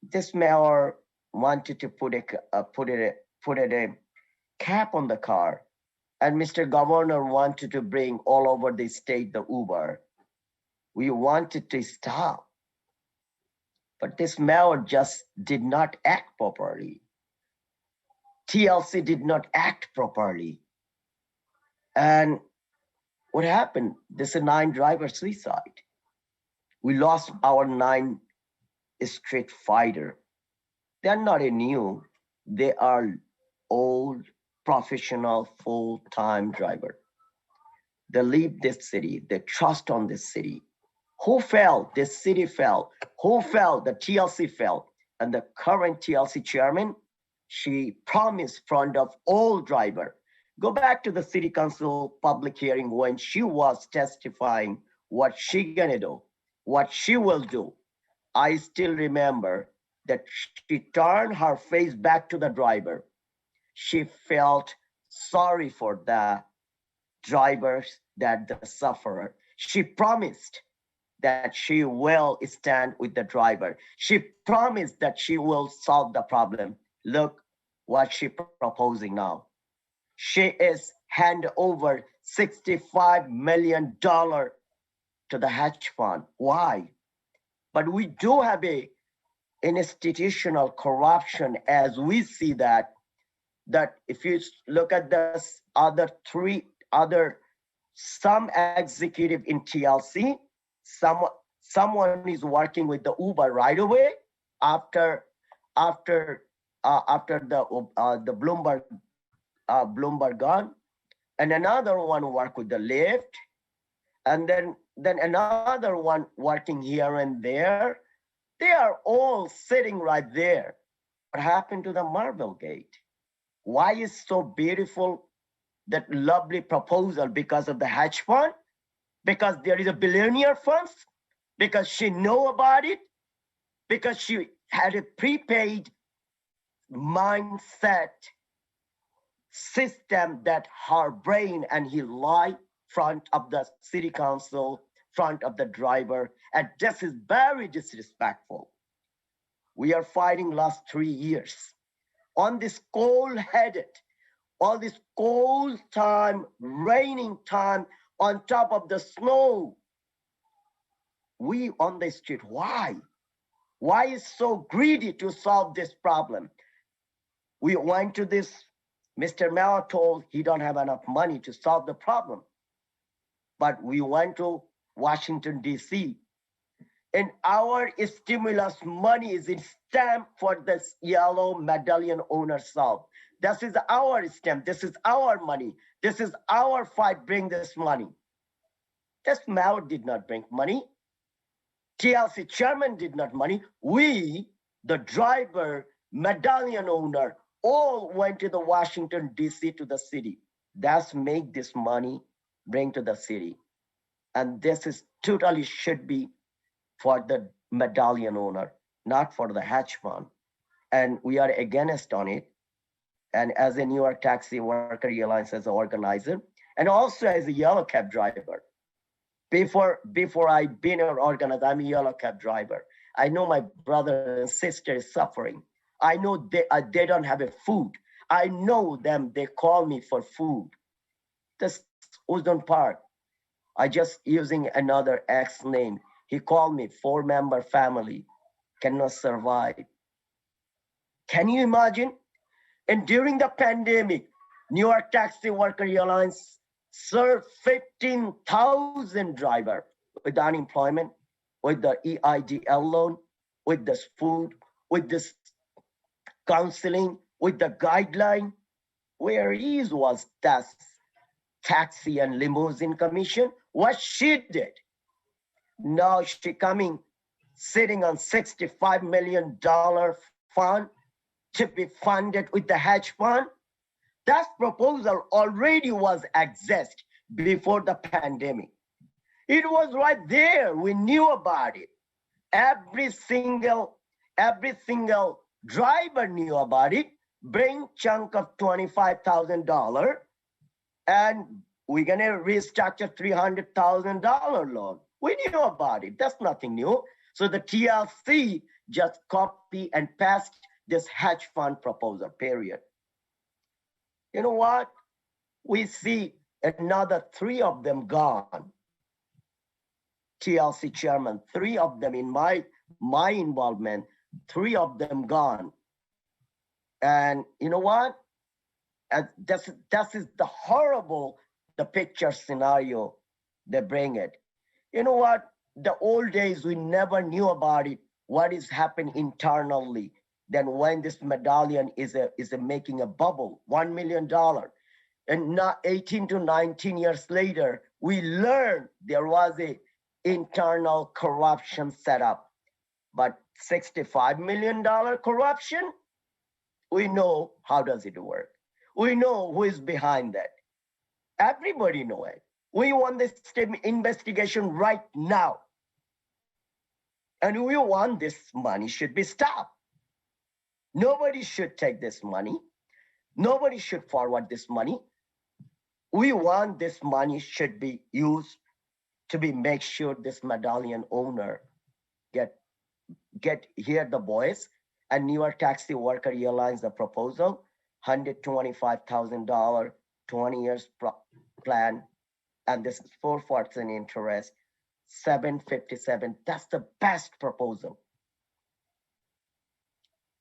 This mayor wanted to put a cap on the car, and Mr. Governor wanted to bring all over the state the Uber. We wanted to stop, but this mayor just did not act properly. TLC did not act properly. And what happened? This is a 9 driver suicide. We lost our 9 street fighter. They're not a new, they are old, professional, full-time driver. They leave this city, they trust on this city. Who fell? This city fell. Who fell? The TLC fell. And the current TLC chairman, she promised front of all driver. Go back to the city council public hearing when she was testifying what she gonna do, what she will do. I still remember that she turned her face back to the driver. She felt sorry for the drivers, that the sufferer. She promised that she will stand with the driver. She promised that she will solve the problem. Look what she proposing now. She is hand over $65 million to the hedge fund. Why? But we do have a institutional corruption as we see that if you look at the other 3 other some executive in TLC, someone is working with the Uber right away after the Bloomberg gone, and another one work with the Lyft, and then another one working here and there. They are all sitting right there. What happened to the Marble Gate? Why is so beautiful that lovely proposal? Because of the hedge fund? Because there is a billionaire funds? Because she know about it? Because she had a prepaid mindset system that her brain, and he lie front of the city council, front of the driver, and this is very disrespectful. We are fighting last 3 years on this cold-headed, all this cold time, raining time, on top of the snow. We on the street, why? Why is so greedy to solve this problem? We went to this, Mr. Mayor told he don't have enough money to solve the problem. But we went to Washington, D.C. And our stimulus money is in stamp for this yellow Medallion owner solve. This is our stamp. This is our money. This is our fight. Bring this money. This mayor did not bring money. TLC chairman did not money. We, the driver, Medallion owner, all went to the Washington, D.C. to the city. That's make this money bring to the city. And this is totally should be for the Medallion owner, not for the hedge fund. and we are against on it. And as a New York Taxi Worker Alliance as an organizer, and also as a yellow cab driver. Before I been an organizer, I'm a yellow cab driver. I know my brother and sister is suffering. I know they don't have a food. I know them, they call me for food. This Uzun Park, I just using another ex name. He called me, 4-member family, cannot survive. Can you imagine? And during the pandemic, New York Taxi Worker Alliance served 15,000 drivers with unemployment, with the EIDL loan, with this food, with this counseling, with the guideline. Where is was that taxi and limousine commission? What she did? Now she coming, sitting on $65 million fund to be funded with the hedge fund. That proposal already was exist before the pandemic. It was right there. We knew about it. Every single driver knew about it. Bring chunk of $25,000, and we're gonna restructure $300,000 loan. We knew about it. That's nothing new. So the TLC just copy and passed this hedge fund proposal, period. You know what? We see another 3 of them gone. TLC chairman, 3 of them in my involvement, 3 of them gone. And you know what? This is the horrible, the picture scenario they bring it. You know what? The old days, we never knew about it, what is happening internally. Then when this Medallion is making a bubble, $1 million, and not 18 to 19 years later, we learned there was a internal corruption set up. But $65 million corruption, we know how does it work. We know who is behind that. Everybody know it. We want this investigation right now. And we want this money should be stopped. Nobody should take this money. Nobody should forward this money. We want this money should be used to be make sure this Medallion owner get hear the voice, and New York Taxi Worker Alliance the proposal, $125,000, 20 years plan, and this is 4% interest, 757. That's the best proposal.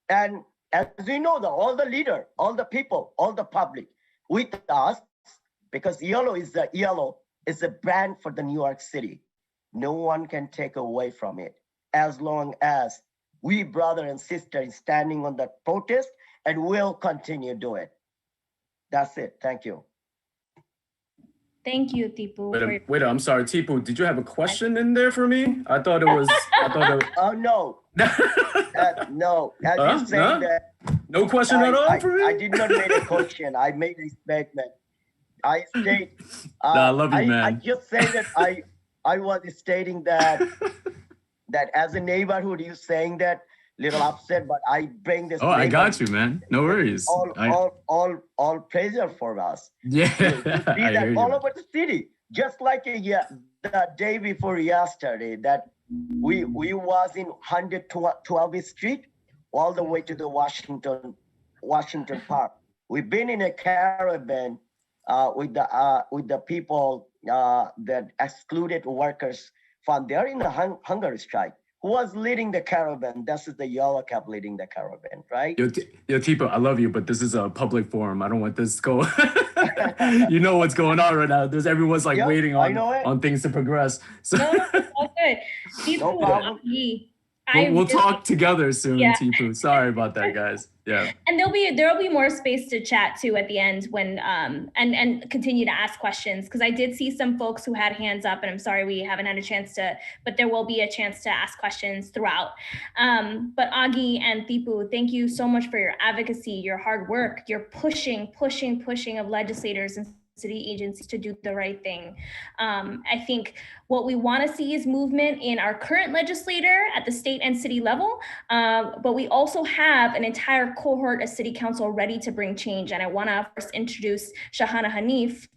And as we know, all the leader, all the people, all the public with us, because yellow is a brand for the New York City. No one can take away from it as long as we brother and sister is standing on that protest, and we'll continue to do it. That's it. Thank you. Thank you, Tipu. Wait, I'm sorry, Tipu. Did you have a question in there for me? I thought it was. Oh no. No. As you saying that. No question at all for me. I did not make a question. I made a statement. I state. I love you, man. I just say that I was stating that as a neighborhood, you saying that little upset, but I bring this. Oh, I got you, man. No worries. All pleasure for us. Yeah, to see that all over the city, just like the day before yesterday, that we was in 112th Street, all the way to the Washington Park. We've been in a caravan with the people that excluded workers fund. They're in the hunger strike. Who was leading the caravan? This is the yellow cab leading the caravan, right? Yo, Tipu, I love you, but this is a public forum. I don't want this to go. You know what's going on right now. Everyone's like waiting on things to progress. So no, all good. Tipu, no problem. We'll talk together soon, Tipu. Sorry about that, guys. Yeah. And there'll be more space to chat too at the end when and continue to ask questions, because I did see some folks who had hands up, and I'm sorry we haven't had a chance to, but there will be a chance to ask questions throughout. But Augie and Tipu, thank you so much for your advocacy, your hard work, your pushing of legislators and city agencies to do the right thing. I think what we want to see is movement in our current legislator at the state and city level, but we also have an entire cohort of city council ready to bring change. And I want to first introduce Shahana Hanif,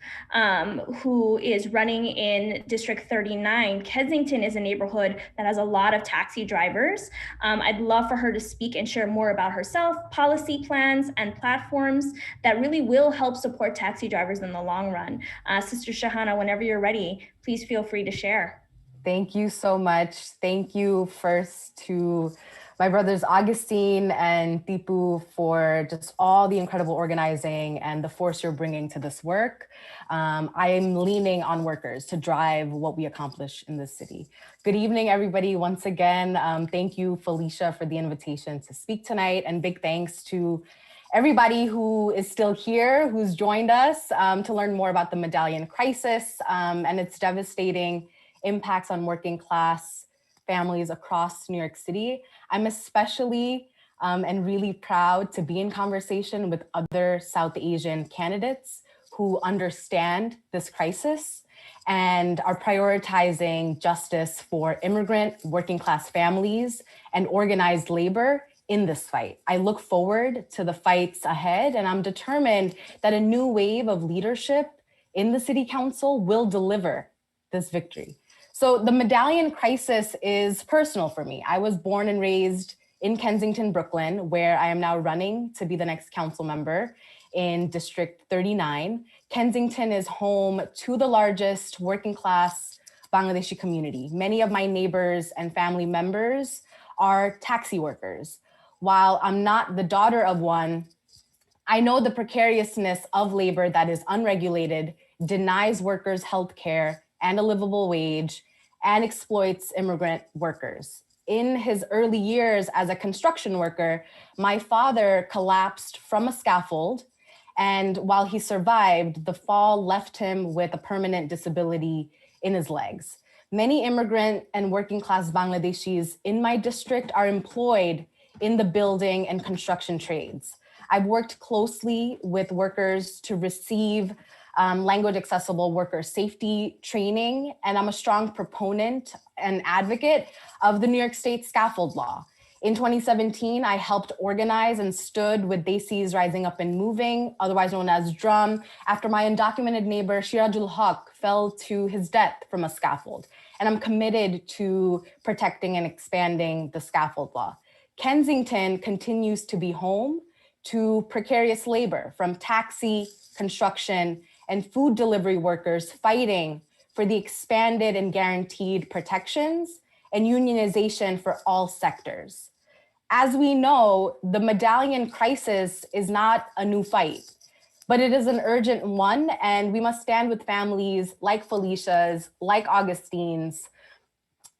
who is running in District 39. Kensington is a neighborhood that has a lot of taxi drivers. I'd love for her to speak and share more about herself, policy plans, and platforms that really will help support taxi drivers in the long run. Sister Shahana, whenever you're ready, please feel free to share. Thank you so much. Thank you first to my brothers Augustine and Tipu for just all the incredible organizing and the force you're bringing to this work. I am leaning on workers to drive what we accomplish in this city. Good evening, everybody. Once again, thank you, Felicia, for the invitation to speak tonight, and big thanks to everybody who is still here, who's joined us to learn more about the Medallion crisis and its devastating impacts on working class families across New York City. I'm especially and really proud to be in conversation with other South Asian candidates who understand this crisis and are prioritizing justice for immigrant working class families and organized labor in this fight. I look forward to the fights ahead, and I'm determined that a new wave of leadership in the City Council will deliver this victory. So the Medallion crisis is personal for me. I was born and raised in Kensington, Brooklyn, where I am now running to be the next council member in District 39. Kensington is home to the largest working class Bangladeshi community. Many of my neighbors and family members are taxi workers. While I'm not the daughter of one, I know the precariousness of labor that is unregulated, denies workers health care and a livable wage, and exploits immigrant workers. In his early years as a construction worker, my father collapsed from a scaffold, and while he survived, the fall left him with a permanent disability in his legs. Many immigrant and working class Bangladeshis in my district are employed in the building and construction trades. I've worked closely with workers to receive language accessible worker safety training, and I'm a strong proponent and advocate of the New York State scaffold law. In 2017, I helped organize and stood with Desi's Rising Up and Moving, otherwise known as DRUM, after my undocumented neighbor Shirajul Haq fell to his death from a scaffold. And I'm committed to protecting and expanding the scaffold law. Kensington continues to be home to precarious labor from taxi, construction, and food delivery workers fighting for the expanded and guaranteed protections and unionization for all sectors. As we know, the Medallion crisis is not a new fight, but it is an urgent one, and we must stand with families like Felicia's, like Augustine's,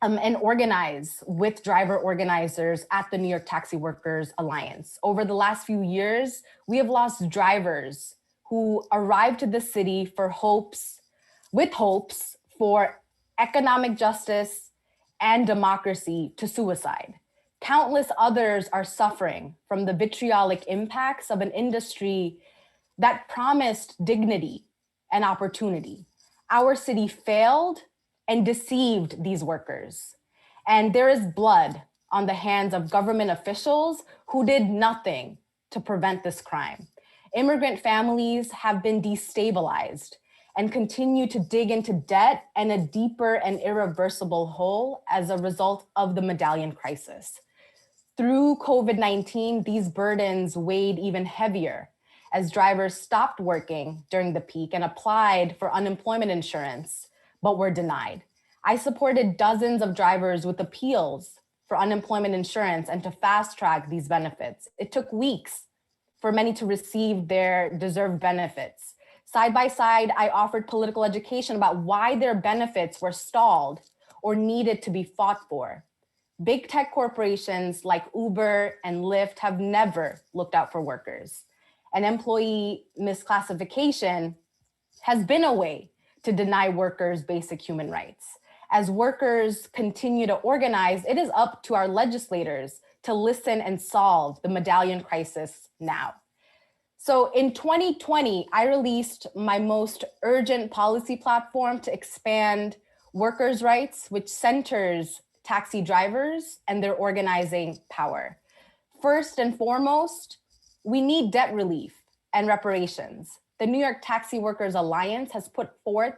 and organize with driver organizers at the New York Taxi Workers Alliance. Over the last few years, we have lost drivers who arrived to the city for hopes for economic justice and democracy to suicide. Countless others are suffering from the vitriolic impacts of an industry that promised dignity and opportunity. Our city failed and deceived these workers. And there is blood on the hands of government officials who did nothing to prevent this crime. Immigrant families have been destabilized and continue to dig into debt and a deeper and irreversible hole as a result of the Medallion crisis. Through COVID-19, these burdens weighed even heavier as drivers stopped working during the peak and applied for unemployment insurance, but were denied. I supported dozens of drivers with appeals for unemployment insurance and to fast track these benefits. It took weeks for many to receive their deserved benefits. Side by side, I offered political education about why their benefits were stalled or needed to be fought for. Big tech corporations like Uber and Lyft have never looked out for workers. And employee misclassification has been a way to deny workers basic human rights. As workers continue to organize, it is up to our legislators to listen and solve the Medallion crisis now. So in 2020, I released my most urgent policy platform to expand workers' rights, which centers taxi drivers and their organizing power. First and foremost, we need debt relief and reparations. The New York Taxi Workers Alliance has put forth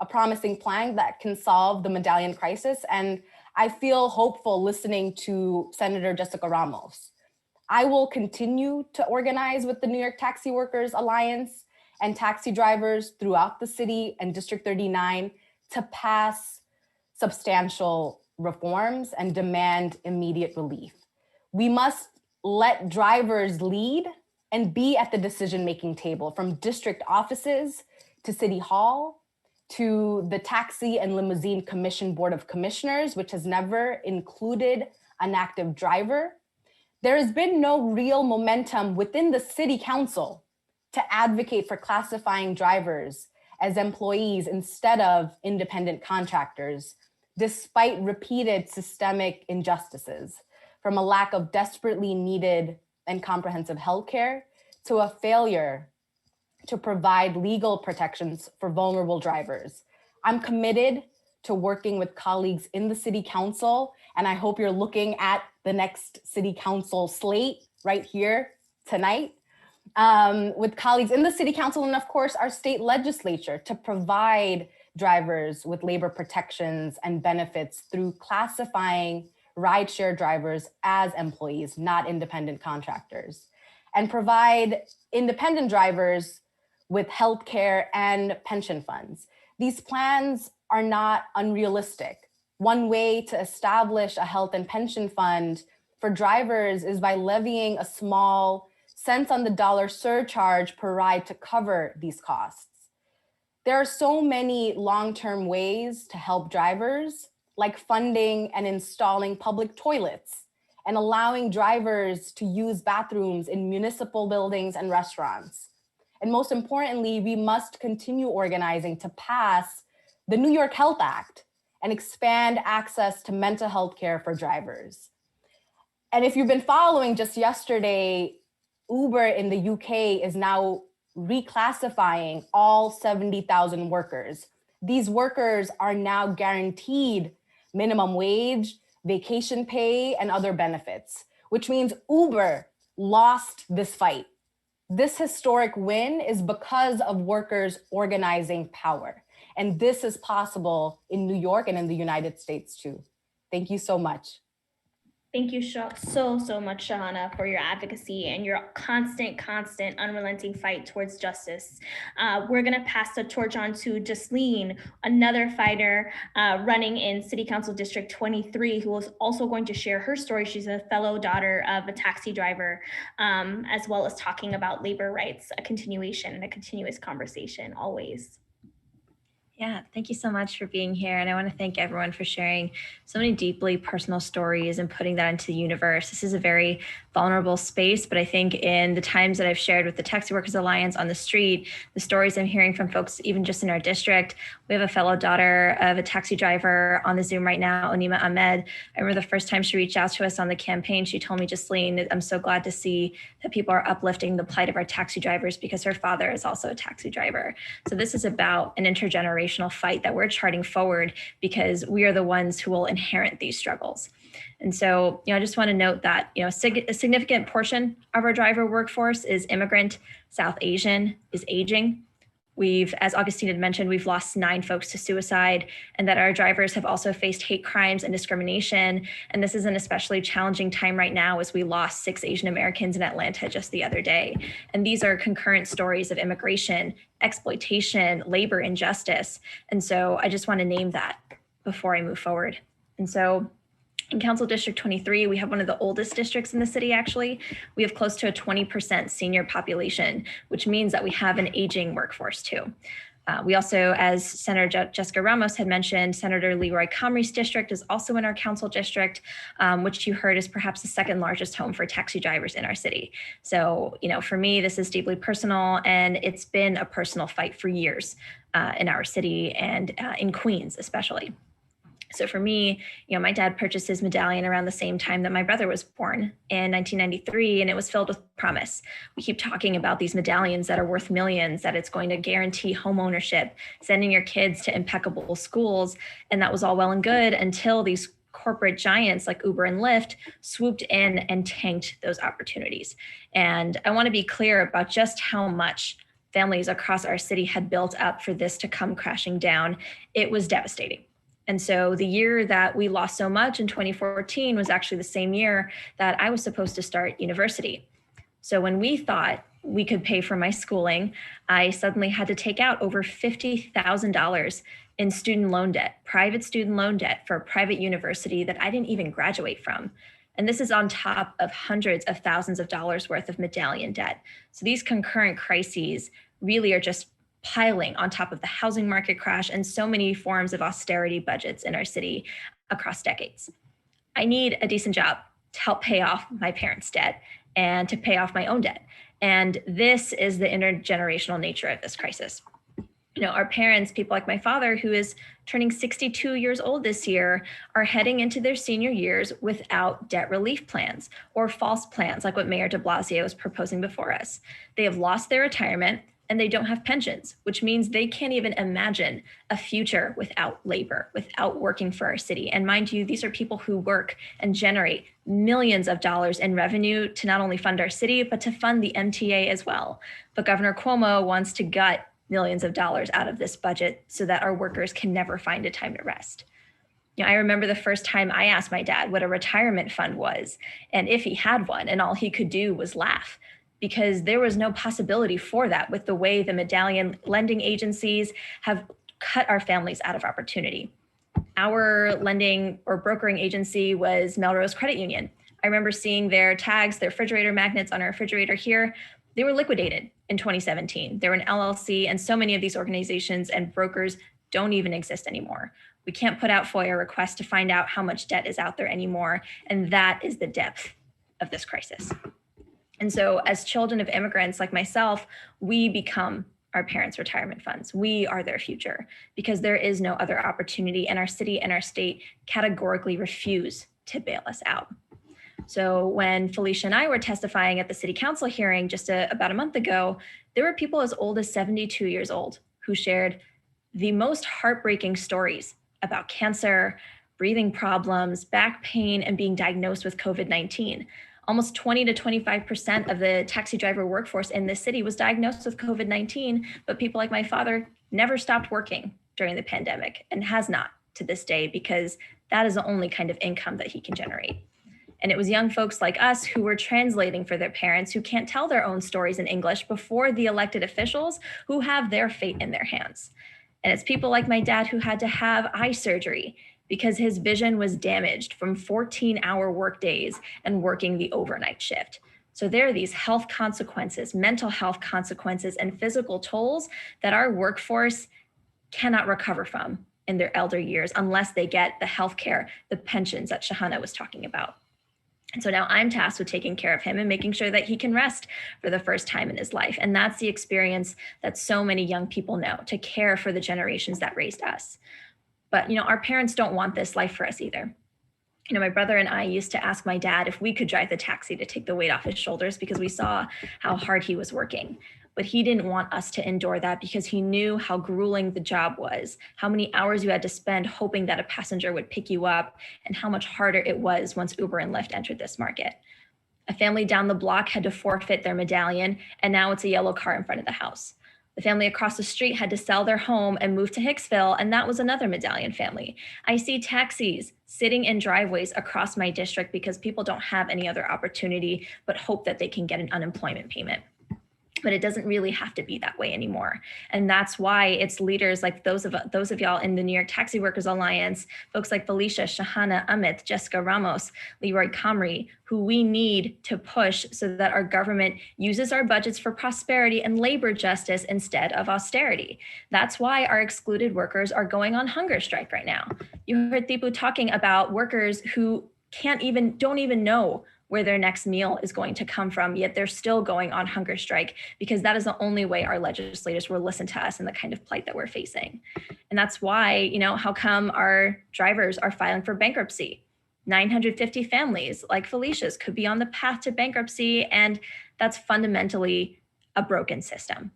a promising plan that can solve the Medallion crisis, and I feel hopeful listening to Senator Jessica Ramos. I will continue to organize with the New York Taxi Workers Alliance and taxi drivers throughout the city and District 39 to pass substantial reforms and demand immediate relief. We must let drivers lead and be at the decision-making table, from district offices to City Hall to the Taxi and Limousine Commission Board of Commissioners, which has never included an active driver. There has been no real momentum within the city council to advocate for classifying drivers as employees instead of independent contractors, despite repeated systemic injustices, from a lack of desperately needed and comprehensive healthcare to a failure to provide legal protections for vulnerable drivers. I'm committed to working with colleagues in the city council, and I hope you're looking at the next city council slate right here tonight, with colleagues in the city council and of course our state legislature to provide drivers with labor protections and benefits through classifying rideshare drivers as employees, not independent contractors, and provide independent drivers with healthcare and pension funds. These plans are not unrealistic. One way to establish a health and pension fund for drivers is by levying a small cents on the dollar surcharge per ride to cover these costs. There are so many long-term ways to help drivers, like funding and installing public toilets and allowing drivers to use bathrooms in municipal buildings and restaurants. And most importantly, we must continue organizing to pass the New York Health Act and expand access to mental health care for drivers. And if you've been following, just yesterday, Uber in the UK is now reclassifying all 70,000 workers. These workers are now guaranteed minimum wage, vacation pay, and other benefits, which means Uber lost this fight. This historic win is because of workers' organizing power. And this is possible in New York and in the United States too. Thank you so much. Thank you so much, Shahana, for your advocacy and your constant, unrelenting fight towards justice. We're gonna pass the torch on to Jasleen, another fighter running in City Council District 23, who is also going to share her story. She's a fellow daughter of a taxi driver, as well as talking about labor rights, a continuation and a continuous conversation always. Yeah, thank you so much for being here. And I want to thank everyone for sharing so many deeply personal stories and putting that into the universe. This is a very vulnerable space, but I think in the times that I've shared with the Taxi Workers Alliance on the street, the stories I'm hearing from folks, even just in our district, we have a fellow daughter of a taxi driver on the Zoom right now, Onima Ahmed. I remember the first time she reached out to us on the campaign, she told me, Jasleen, I'm so glad to see that people are uplifting the plight of our taxi drivers because her father is also a taxi driver. So this is about an intergenerational fight that we're charting forward because we are the ones who will inherit these struggles. And so, I just want to note that, a significant portion of our driver workforce is immigrant, South Asian, is aging. We've, as Augustine had mentioned, we've lost 9 folks to suicide, and that our drivers have also faced hate crimes and discrimination. And this is an especially challenging time right now as we lost 6 Asian Americans in Atlanta just the other day. And these are concurrent stories of immigration, exploitation, labor injustice. And so I just want to name that before I move forward. And so in Council District 23, we have one of the oldest districts in the city, actually. We have close to a 20% senior population, which means that we have an aging workforce too. We also, as Senator Jessica Ramos had mentioned, Senator Leroy Comrie's district is also in our council district, which you heard is perhaps the second largest home for taxi drivers in our city. So, for me, this is deeply personal, and it's been a personal fight for years in our city and in Queens especially. So for me, my dad purchased his medallion around the same time that my brother was born in 1993, and it was filled with promise. We keep talking about these medallions that are worth millions, that it's going to guarantee home ownership, sending your kids to impeccable schools. And that was all well and good until these corporate giants like Uber and Lyft swooped in and tanked those opportunities. And I want to be clear about just how much families across our city had built up for this to come crashing down. It was devastating. And so the year that we lost so much in 2014 was actually the same year that I was supposed to start university. So when we thought we could pay for my schooling, I suddenly had to take out over $50,000 in student loan debt, private student loan debt for a private university that I didn't even graduate from. And this is on top of hundreds of thousands of dollars worth of medallion debt. So these concurrent crises really are just piling on top of the housing market crash and so many forms of austerity budgets in our city across decades. I need a decent job to help pay off my parents' debt and to pay off my own debt. And this is the intergenerational nature of this crisis. Our parents, people like my father, who is turning 62 years old this year, are heading into their senior years without debt relief plans or false plans like what Mayor de Blasio is proposing before us. They have lost their retirement, and they don't have pensions, which means they can't even imagine a future without labor, without working for our city. And mind you, these are people who work and generate millions of dollars in revenue to not only fund our city, but to fund the MTA as well. But Governor Cuomo wants to gut millions of dollars out of this budget so that our workers can never find a time to rest. I remember the first time I asked my dad what a retirement fund was, and if he had one, and all he could do was laugh, because there was no possibility for that with the way the medallion lending agencies have cut our families out of opportunity. Our lending or brokering agency was Melrose Credit Union. I remember seeing their tags, their refrigerator magnets on our refrigerator here. They were liquidated in 2017. They were an LLC, and so many of these organizations and brokers don't even exist anymore. We can't put out FOIA requests to find out how much debt is out there anymore, and that is the depth of this crisis. And so as children of immigrants like myself, we become our parents' retirement funds. We are their future because there is no other opportunity, and our city and our state categorically refuse to bail us out. So when Felicia and I were testifying at the city council hearing just about a month ago, there were people as old as 72 years old who shared the most heartbreaking stories about cancer, breathing problems, back pain, and being diagnosed with COVID-19. Almost 20 to 25% of the taxi driver workforce in this city was diagnosed with COVID-19, but people like my father never stopped working during the pandemic and has not to this day, because that is the only kind of income that he can generate. And it was young folks like us who were translating for their parents who can't tell their own stories in English before the elected officials who have their fate in their hands. And it's people like my dad who had to have eye surgery because his vision was damaged from 14-hour work days and working the overnight shift. So there are these health consequences, mental health consequences, and physical tolls that our workforce cannot recover from in their elder years unless they get the healthcare, the pensions that Shahana was talking about. And so now I'm tasked with taking care of him and making sure that he can rest for the first time in his life. And that's the experience that so many young people know, to care for the generations that raised us. But, our parents don't want this life for us either. My brother and I used to ask my dad if we could drive the taxi to take the weight off his shoulders because we saw how hard he was working. But he didn't want us to endure that because he knew how grueling the job was, how many hours you had to spend hoping that a passenger would pick you up, and how much harder it was once Uber and Lyft entered this market. A family down the block had to forfeit their medallion, and now it's a yellow car in front of the house. The family across the street had to sell their home and move to Hicksville, and that was another medallion family. I see taxis sitting in driveways across my district because people don't have any other opportunity but hope that they can get an unemployment payment. But it doesn't really have to be that way anymore. And that's why it's leaders like those of y'all in the New York Taxi Workers Alliance, folks like Felicia, Shahana, Amit, Jessica Ramos, Leroy Comrie, who we need to push so that our government uses our budgets for prosperity and labor justice instead of austerity. That's why our excluded workers are going on hunger strike right now. You heard Thipu talking about workers who don't even know where their next meal is going to come from, yet they're still going on hunger strike because that is the only way our legislators will listen to us and the kind of plight that we're facing. And that's why, you know, how come our drivers are filing for bankruptcy? 950 families like Felicia's could be on the path to bankruptcy, and that's fundamentally a broken system.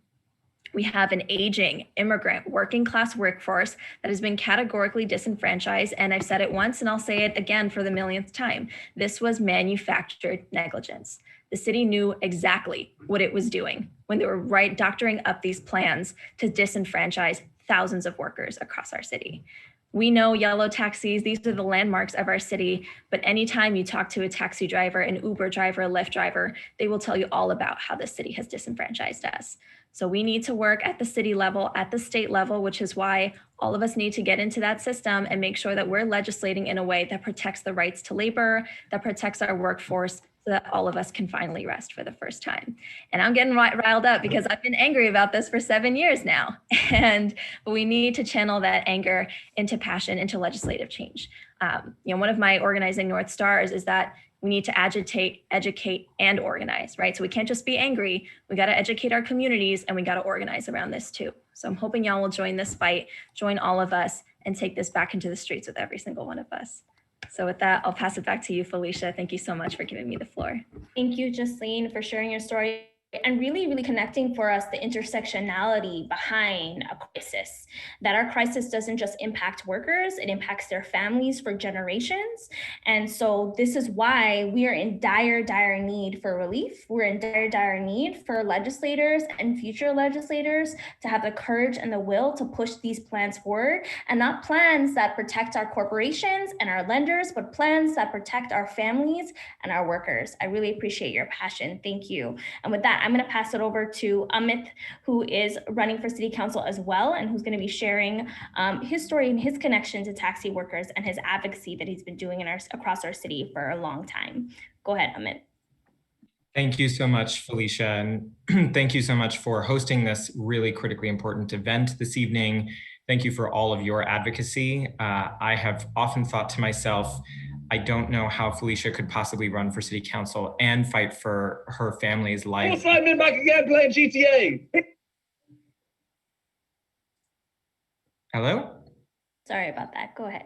We have an aging immigrant working class workforce that has been categorically disenfranchised. And I've said it once and I'll say it again for the millionth time. This was manufactured negligence. The city knew exactly what it was doing when they were doctoring up these plans to disenfranchise thousands of workers across our city. We know yellow taxis, these are the landmarks of our city, but anytime you talk to a taxi driver, an Uber driver, a Lyft driver, they will tell you all about how the city has disenfranchised us. So we need to work at the city level, at the state level, which is why all of us need to get into that system and make sure that we're legislating in a way that protects the rights to labor, that protects our workforce, so that all of us can finally rest for the first time. And I'm getting riled up because I've been angry about this for 7 years now. And we need to channel that anger into passion, into legislative change. One of my organizing North Stars is that we need to agitate, educate, and organize, right? So we can't just be angry. We got to educate our communities and we got to organize around this too. So I'm hoping y'all will join this fight, join all of us, and take this back into the streets with every single one of us. So with that, I'll pass it back to you, Felicia. Thank you so much for giving me the floor. Thank you, Jasleen, for sharing your story and really connecting for us the intersectionality behind a crisis, that our crisis doesn't just impact workers, it impacts their families for generations. And so this is why we are in dire need for relief. We're in dire need for legislators and future legislators to have the courage and the will to push these plans forward, and not plans that protect our corporations and our lenders, but plans that protect our families and our workers. I really appreciate your passion. Thank you. And with that, I'm going to pass it over to Amit, who is running for city council as well, and who's going to be sharing his story and his connection to taxi workers and his advocacy that he's been doing across our city for a long time. Go ahead, Amit. Thank you so much, Felicia. And thank you so much for hosting this really critically important event this evening. Thank you for all of your advocacy. I have often thought to myself, I don't know how Felicia could possibly run for city council and fight for her family's life. Don't find me back again playing GTA. Hello? Sorry about that. Go ahead.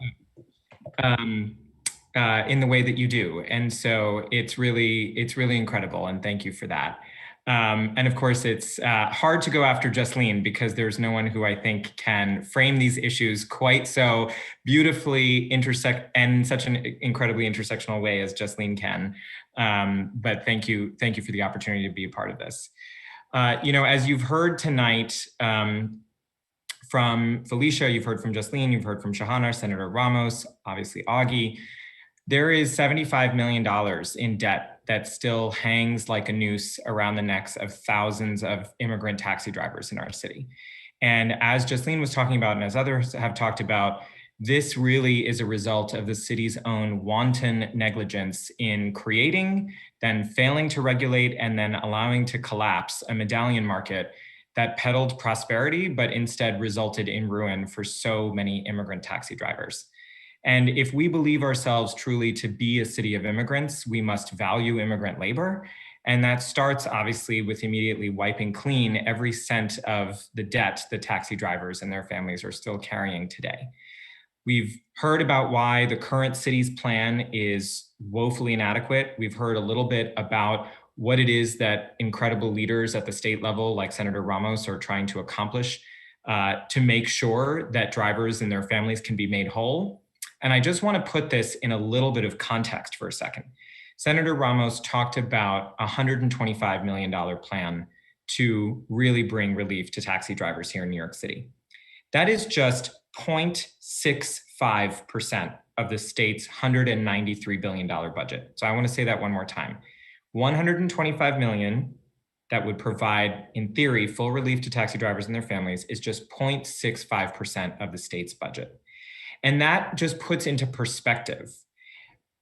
In the way that you do. And so it's really incredible. And thank you for that. And of course, it's hard to go after Jasleen because there's no one who I think can frame these issues quite so beautifully intersect and such an incredibly intersectional way as Jasleen can. But thank you for the opportunity to be a part of this. As you've heard tonight from Felicia, you've heard from Jasleen, you've heard from Shahana, Senator Ramos, obviously Augie, there is $75 million in debt that still hangs like a noose around the necks of thousands of immigrant taxi drivers in our city. And as Jasleen was talking about, and as others have talked about, this really is a result of the city's own wanton negligence in creating, then failing to regulate, and then allowing to collapse a medallion market that peddled prosperity, but instead resulted in ruin for so many immigrant taxi drivers. And if we believe ourselves truly to be a city of immigrants, we must value immigrant labor. And that starts obviously with immediately wiping clean every cent of the debt that taxi drivers and their families are still carrying today. We've heard about why the current city's plan is woefully inadequate. We've heard a little bit about what it is that incredible leaders at the state level, like Senator Ramos, are trying to accomplish to make sure that drivers and their families can be made whole. And I just want to put this in a little bit of context for a second. Senator Ramos talked about a $125 million plan to really bring relief to taxi drivers here in New York City. That is just 0.65% of the state's $193 billion budget. So I want to say that one more time. 125 million that would provide, in theory, full relief to taxi drivers and their families is just 0.65% of the state's budget. And that just puts into perspective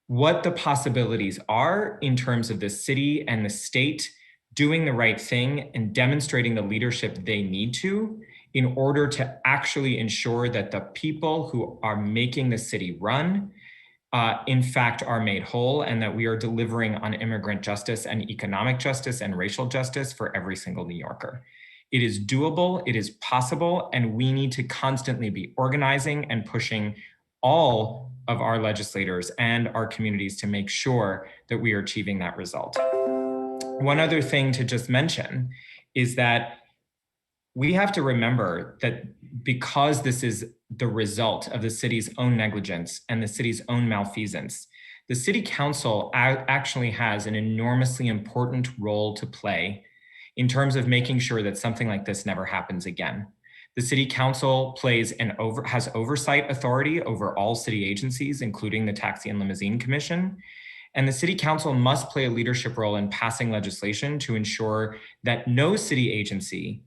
what the possibilities are in terms of the city and the state doing the right thing and demonstrating the leadership they need to in order to actually ensure that the people who are making the city run in fact, are made whole, and that we are delivering on immigrant justice and economic justice and racial justice for every single New Yorker. It is doable, it is possible, and we need to constantly be organizing and pushing all of our legislators and our communities to make sure that we are achieving that result. One other thing to just mention is that we have to remember that because this is the result of the city's own negligence and the city's own malfeasance, the city council actually has an enormously important role to play in terms of making sure that something like this never happens again. The city council has oversight authority over all city agencies, including the Taxi and Limousine Commission. And the city council must play a leadership role in passing legislation to ensure that no city agency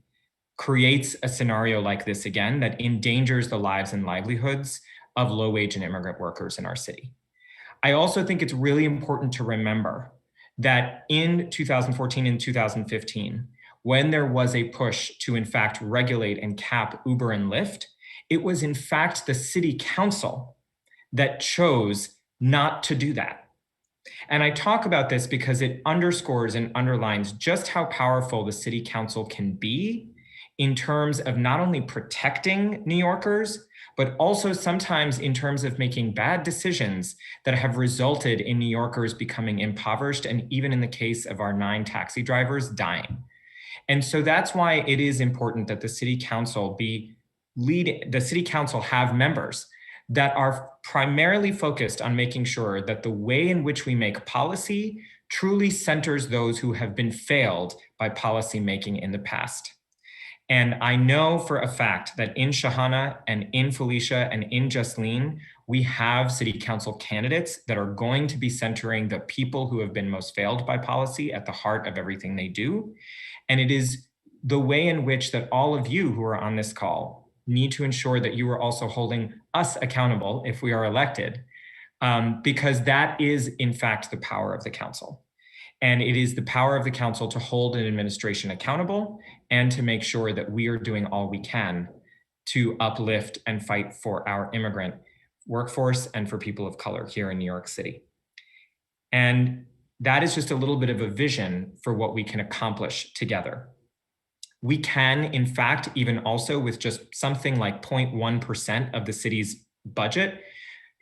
creates a scenario like this again that endangers the lives and livelihoods of low-wage and immigrant workers in our city. I also think it's really important to remember that in 2014 and 2015, when there was a push to in fact regulate and cap Uber and Lyft, it was in fact the city council that chose not to do that. And I talk about this because it underscores and underlines just how powerful the city council can be in terms of not only protecting New Yorkers, but also sometimes in terms of making bad decisions that have resulted in New Yorkers becoming impoverished, and even in the case of our 9 taxi drivers, dying. And so that's why it is important that the city council have members that are primarily focused on making sure that the way in which we make policy truly centers those who have been failed by policy making in the past. And I know for a fact that in Shahana and in Felicia and in Justine, we have city council candidates that are going to be centering the people who have been most failed by policy at the heart of everything they do. And it is the way in which that all of you who are on this call need to ensure that you are also holding us accountable if we are elected, because that is in fact the power of the council. And it is the power of the council to hold an administration accountable and to make sure that we are doing all we can to uplift and fight for our immigrant workforce and for people of color here in New York City. And that is just a little bit of a vision for what we can accomplish together. We can, in fact, even also with just something like 0.1% of the city's budget,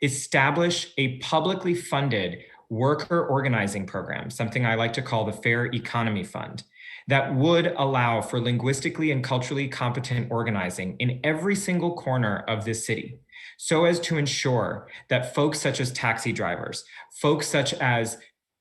establish a publicly funded worker organizing program, something I like to call the Fair Economy Fund, that would allow for linguistically and culturally competent organizing in every single corner of this city, so as to ensure that folks such as taxi drivers, folks such as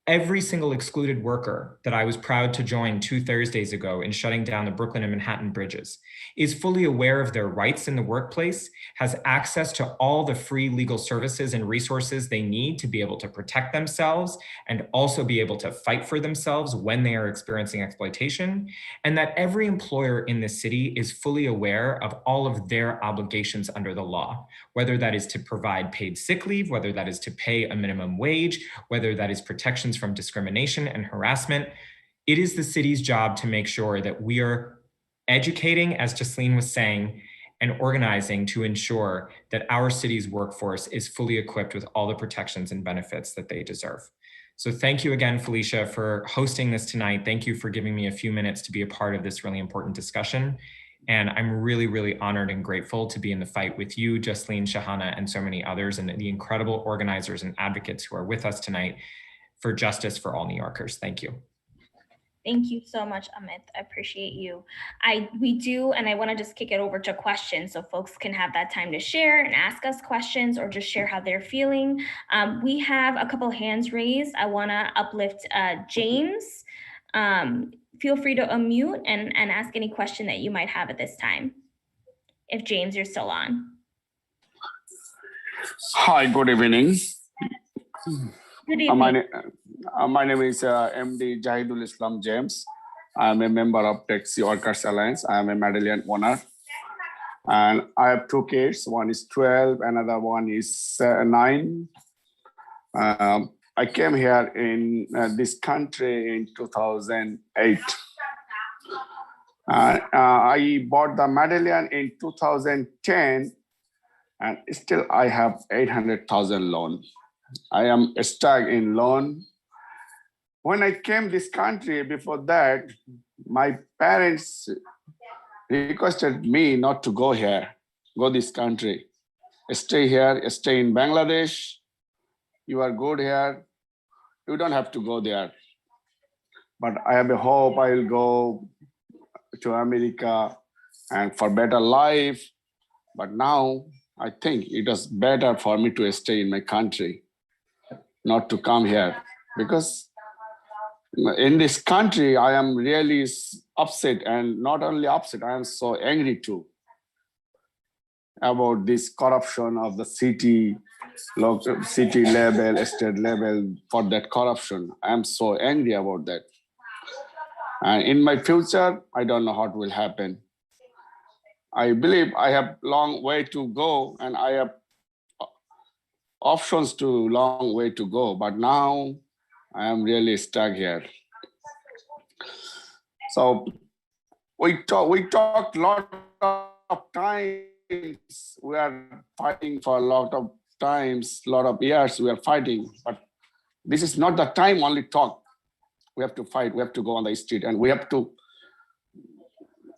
every single excluded worker that I was proud to join 2 Thursdays ago in shutting down the Brooklyn and Manhattan bridges, is fully aware of their rights in the workplace, has access to all the free legal services and resources they need to be able to protect themselves and also be able to fight for themselves when they are experiencing exploitation, and that every employer in this city is fully aware of all of their obligations under the law, whether that is to provide paid sick leave, whether that is to pay a minimum wage, whether that is protections from discrimination and harassment. It is the city's job to make sure that we are educating, as Jasleen was saying, and organizing to ensure that our city's workforce is fully equipped with all the protections and benefits that they deserve. So thank you again, Felicia, for hosting this tonight. Thank you for giving me a few minutes to be a part of this really important discussion. And I'm really, really honored and grateful to be in the fight with you, Jasleen, Shahana, and so many others, and the incredible organizers and advocates who are with us tonight for justice for all New Yorkers. Thank you. Thank you so much, Amit. I appreciate you. We do, and I want to just kick it over to questions so folks can have that time to share and ask us questions or just share how they're feeling. We have a couple hands raised. I want to uplift James. Feel free to unmute and ask any question that you might have at this time. If James, you're still on. Hi, good evening. Good evening. My name is MD Jahidul Islam James. I'm a member of Taxi Workers Alliance. I'm a Medallion owner. And I have 2 kids. One is 12, another one is 9. I came here in this country in 2008. I bought the Medallion in 2010, and still I have 800,000 loan. I am stuck in loan. When I came this country, before that, my parents requested me not to go here, go this country. Stay here, stay in Bangladesh. You are good here. You don't have to go there. But I have a hope I will go to America and for better life. But now I think it is better for me to stay in my country, not to come here. Because in this country, I am really upset, and not only upset, I am so angry too about this corruption of the city, local city level, state level, for that corruption. I am so angry about that. And in my future, I don't know what will happen. I believe I have long way to go, and I have options to long way to go. But now I am really stuck here. So we talked a lot of times. We are fighting for a lot of times, a lot of years. We are fighting, but this is not the time only talk. We have to fight. We have to go on the street, and we have to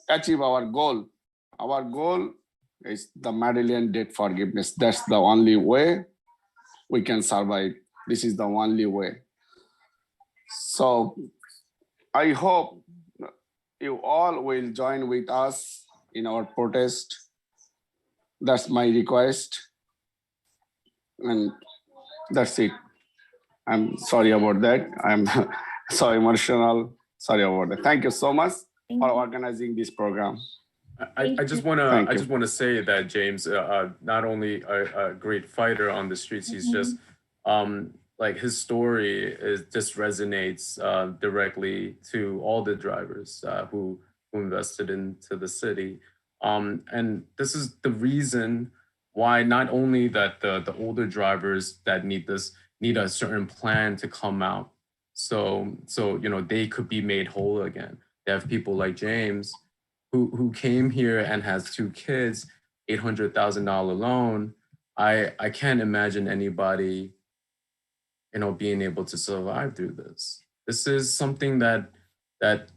achieve our goal. Our goal is the Medallion debt forgiveness. That's the only way we can survive. This is the only way. So I hope you all will join with us in our protest. That's my request. And that's it. I'm sorry about that. I'm so emotional. Sorry about that. Thank you so much for organizing this program. I just want to say that James, not only a great fighter on the streets, he's just like his story just resonates directly to all the drivers who invested into the city, and this is the reason why not only that the older drivers that need a certain plan to come out, so they could be made whole again. They have people like James who came here and has 2 kids, $800,000 loan. I can't imagine anybody, being able to survive through this. This is something that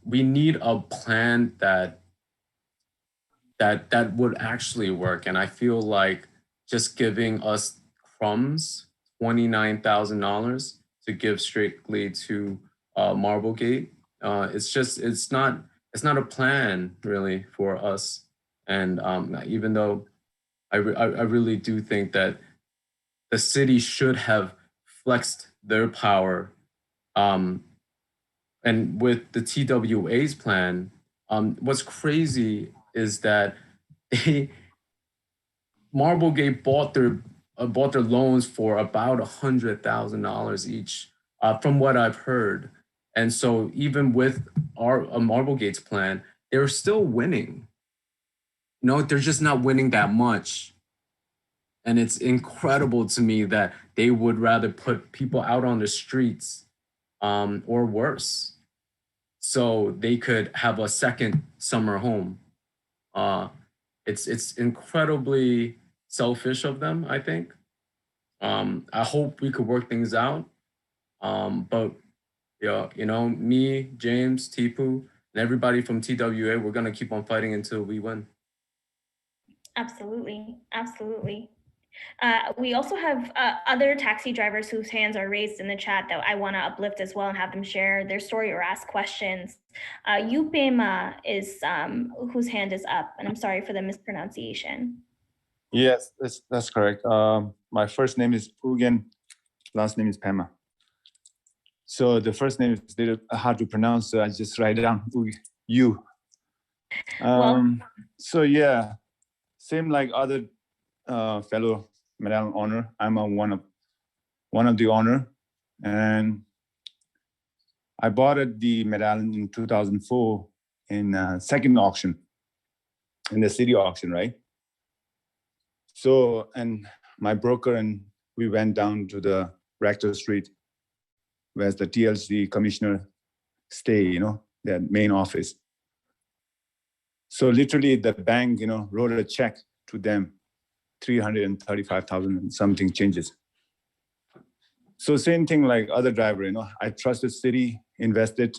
we need a plan that would actually work. And I feel like just giving us crumbs, $29,000 to give strictly to Marblegate, it's not a plan really for us. And even though I really do think that the city should have flexed their power, and with the TWA's plan, what's crazy is that Marblegate bought their loans for about $100,000 each, from what I've heard. And so even with our Marblegate's plan, they're still winning. They're just not winning that much. And it's incredible to me that they would rather put people out on the streets, or worse, so they could have a second summer home. It's incredibly selfish of them, I think. I hope we could work things out. But yeah, me, James, Tipu, and everybody from TWA, we're gonna keep on fighting until we win. Absolutely. We also have other taxi drivers whose hands are raised in the chat that I want to uplift as well and have them share their story or ask questions. Yupema is whose hand is up, and I'm sorry for the mispronunciation. Yes, that's correct. My first name is Ugen, last name is Pema. So the first name is a little hard to pronounce, so I just write down you. So yeah, same like other fellow Medallion owner. I'm one of the owner, and I bought the Medallion in 2004 in second auction, in the city auction, right? So, and my broker and we went down to the Rector Street, where the TLC commissioner stay, their main office. So literally the bank, wrote a check to them, 335,000 and something changes. So same thing like other driver, I trust the city, invested.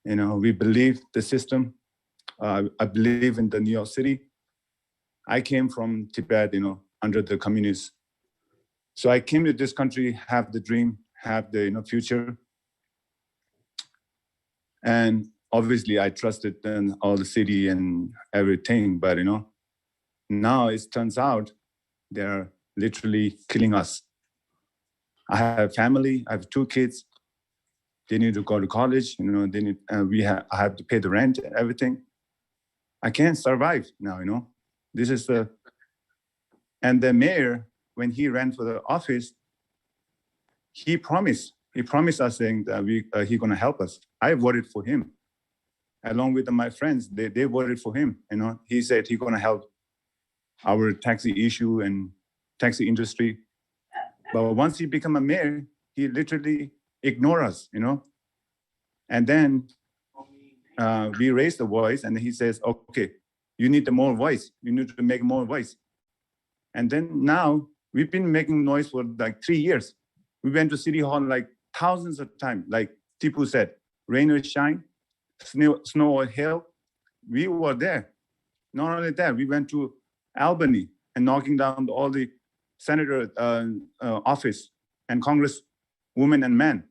We believe the system. I believe in the New York City. I came from Tibet, under the communists. So I came to this country, have the dream, have the future. And obviously I trusted in all the city and everything, but now it turns out they're literally killing us. I have family, I have 2 kids. They need to go to college, they need, I have to pay the rent and everything. I can't survive now, This is and the mayor, when he ran for the office, he promised us saying that he's gonna help us. I voted for him. Along with my friends, they voted for him, He said he's gonna help our taxi issue and taxi industry. But once he become a mayor, he literally ignore us, And then we raised the voice, and he says, okay, you need more voice. You need to make more voice. And then now we've been making noise for like 3 years. We went to City Hall like thousands of times. Like Tipu said, rain or shine, snow or hail, we were there. Not only that, we went to Albany and knocking down all the senator office and congresswomen and men.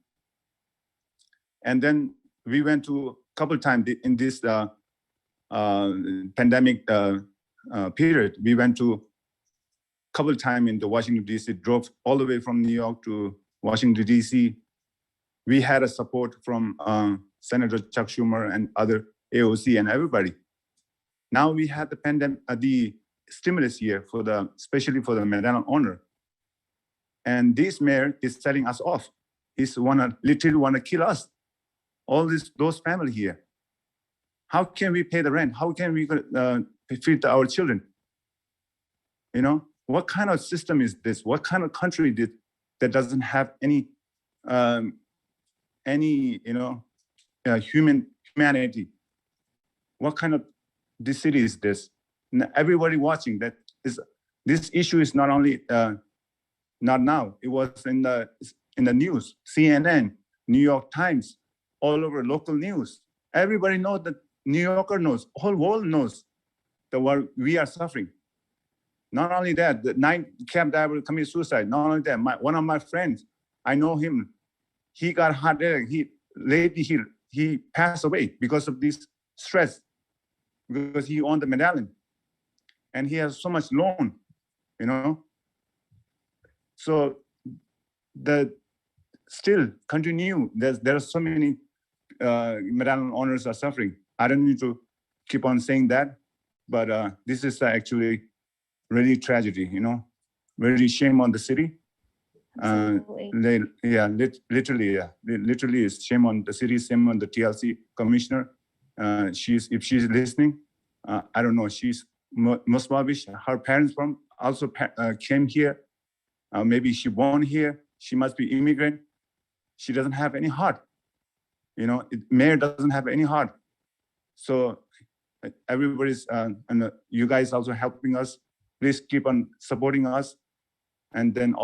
And then we went to a couple times in this pandemic period. We went to a couple times in the Washington, D.C., drove all the way from New York to Washington, D.C. We had a support from Senator Chuck Schumer and other AOC and everybody. Now we had the pandemic, the stimulus year especially for the Medallion owner. And this mayor is selling us off. He's literally wanna kill us. All those family here. How can we pay the rent? How can we feed our children? What kind of system is this? What kind of country that doesn't have any humanity? What kind of this city is this? Everybody watching this issue is not only not now. It was in the news, CNN, New York Times, all over local news. Everybody knows that New Yorker knows, whole world knows that we are suffering. Not only that, the 9 cab driver committed suicide. Not only that, one of my friends, I know him. He got heart attack. He passed away because of this stress, because he owned the Medallion, and he has so much loan, So still continue. There are so many Medallion owners are suffering. I don't need to keep on saying that, but this is actually really tragedy, Really shame on the city. Literally is shame on the city, shame on the TLC commissioner. If she's listening, I don't know, she's Muslim, her parents also came here. Maybe she born here, she must be immigrant. She doesn't have any heart. Mayor doesn't have any heart. So everybody's, and you guys also helping us. Please keep on supporting us. And then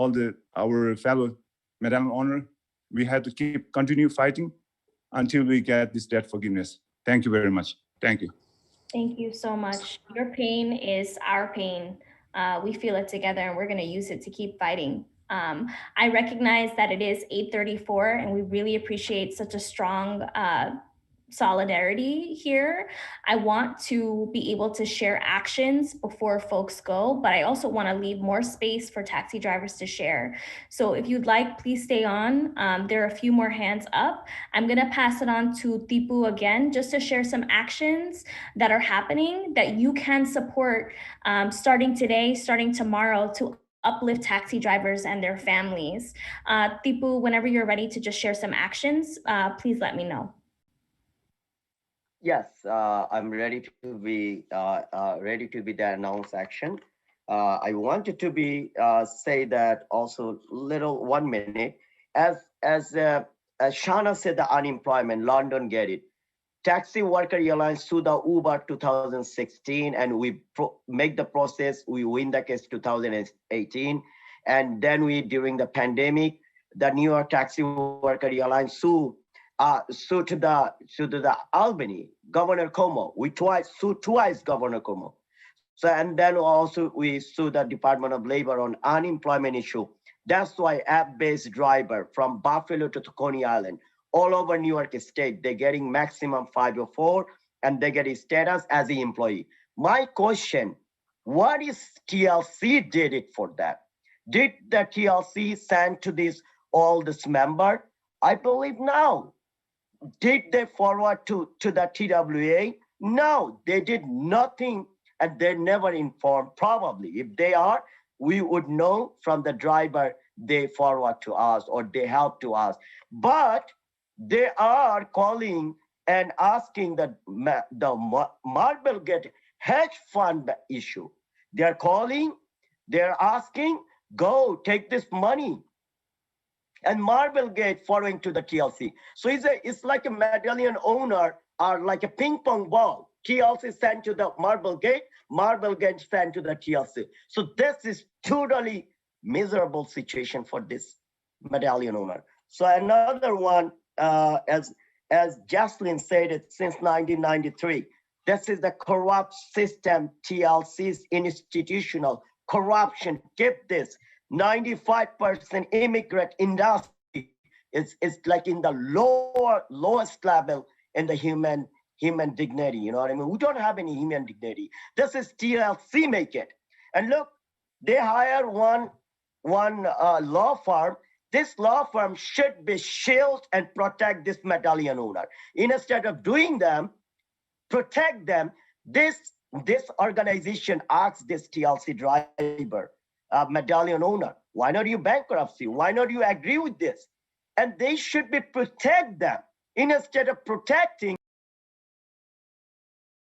our fellow Medallion owner, we have to continue fighting until we get this debt forgiveness. Thank you very much. Thank you. Thank you so much. Your pain is our pain. We feel it together, and we're going to use it to keep fighting. I recognize that it is 8:34, and we really appreciate such a strong solidarity here. I want to be able to share actions before folks go, but I also want to leave more space for taxi drivers to share. So if you'd like, please stay on. There are a few more hands up. I'm going to pass it on to Tipu again, just to share some actions that are happening that you can support starting today, starting tomorrow, to uplift taxi drivers and their families. Tipu, whenever you're ready to just share some actions, please let me know. Yes, I'm ready to be the announced action. I wanted to say that also 1 minute. As Shana said, the unemployment, London get it. Taxi Worker Alliance sued the Uber 2016, and we make the process. We win the case 2018. And then during the pandemic, the New York Taxi Worker Alliance sued to the Albany, Governor Cuomo. We sued twice Governor Cuomo. So, and then also we sued the Department of Labor on unemployment issue. That's why app-based driver from Buffalo to Coney Island, all over New York State, they're getting maximum 504 and they get a status as an employee. My question, what is TLC did it for that? Did the TLC send to all this member? I believe no. Did they forward to the TWA? No, they did nothing and they never informed. Probably if they are, we would know from the driver they forward to us or they help to us. But they are calling and asking the Marblegate hedge fund issue. They're calling, they're asking, go take this money. And Marblegate following to the TLC. So it's like a Medallion owner are like a ping pong ball. TLC sent to the Marblegate, Marblegate sent to the TLC. So this is totally miserable situation for this Medallion owner. So another one, as Jocelyn said it since 1993, this is the corrupt system, TLC's institutional corruption. Keep this. 95% immigrant industry is like in the lowest level in the human dignity. You know what I mean? We don't have any human dignity. This is TLC make it. And look, they hire one law firm. This law firm should be shield and protect this Medallion owner. Instead of doing them, protect them, this organization asks this TLC driver, Medallion owner, why not you bankruptcy? Why not you agree with this? And they should be protect them. Instead of protecting,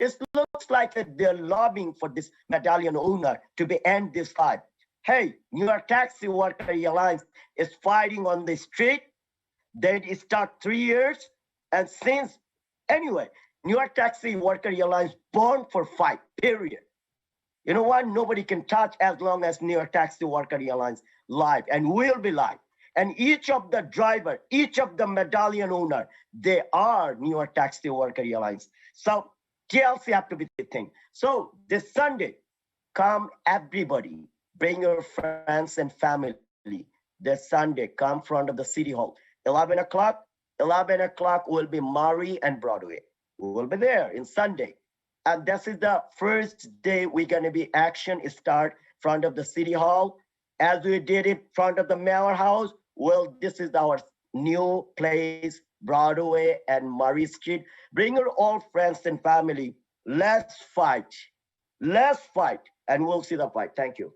it looks like that they're lobbying for this Medallion owner to be end this fight. Hey, New York Taxi Worker Alliance is fighting on the street. They start 3 years. And since, anyway, New York Taxi Worker Alliance born for fight, period. You know what? Nobody can touch as long as New York Taxi Worker Alliance live and will be live. And each of the driver, each of the Medallion owner, they are New York Taxi Worker Alliance. So TLC have to be the thing. So this Sunday, come everybody, bring your friends and family. This Sunday, come front of the City Hall. 11 o'clock will be Murray and Broadway. We will be there in Sunday. And this is the first day we're going to be action start front of the City Hall. As we did in front of the Mayor House, well, this is our new place, Broadway and Murray Street. Bring your old friends and family. Let's fight. Let's fight. And we'll see the fight. Thank you.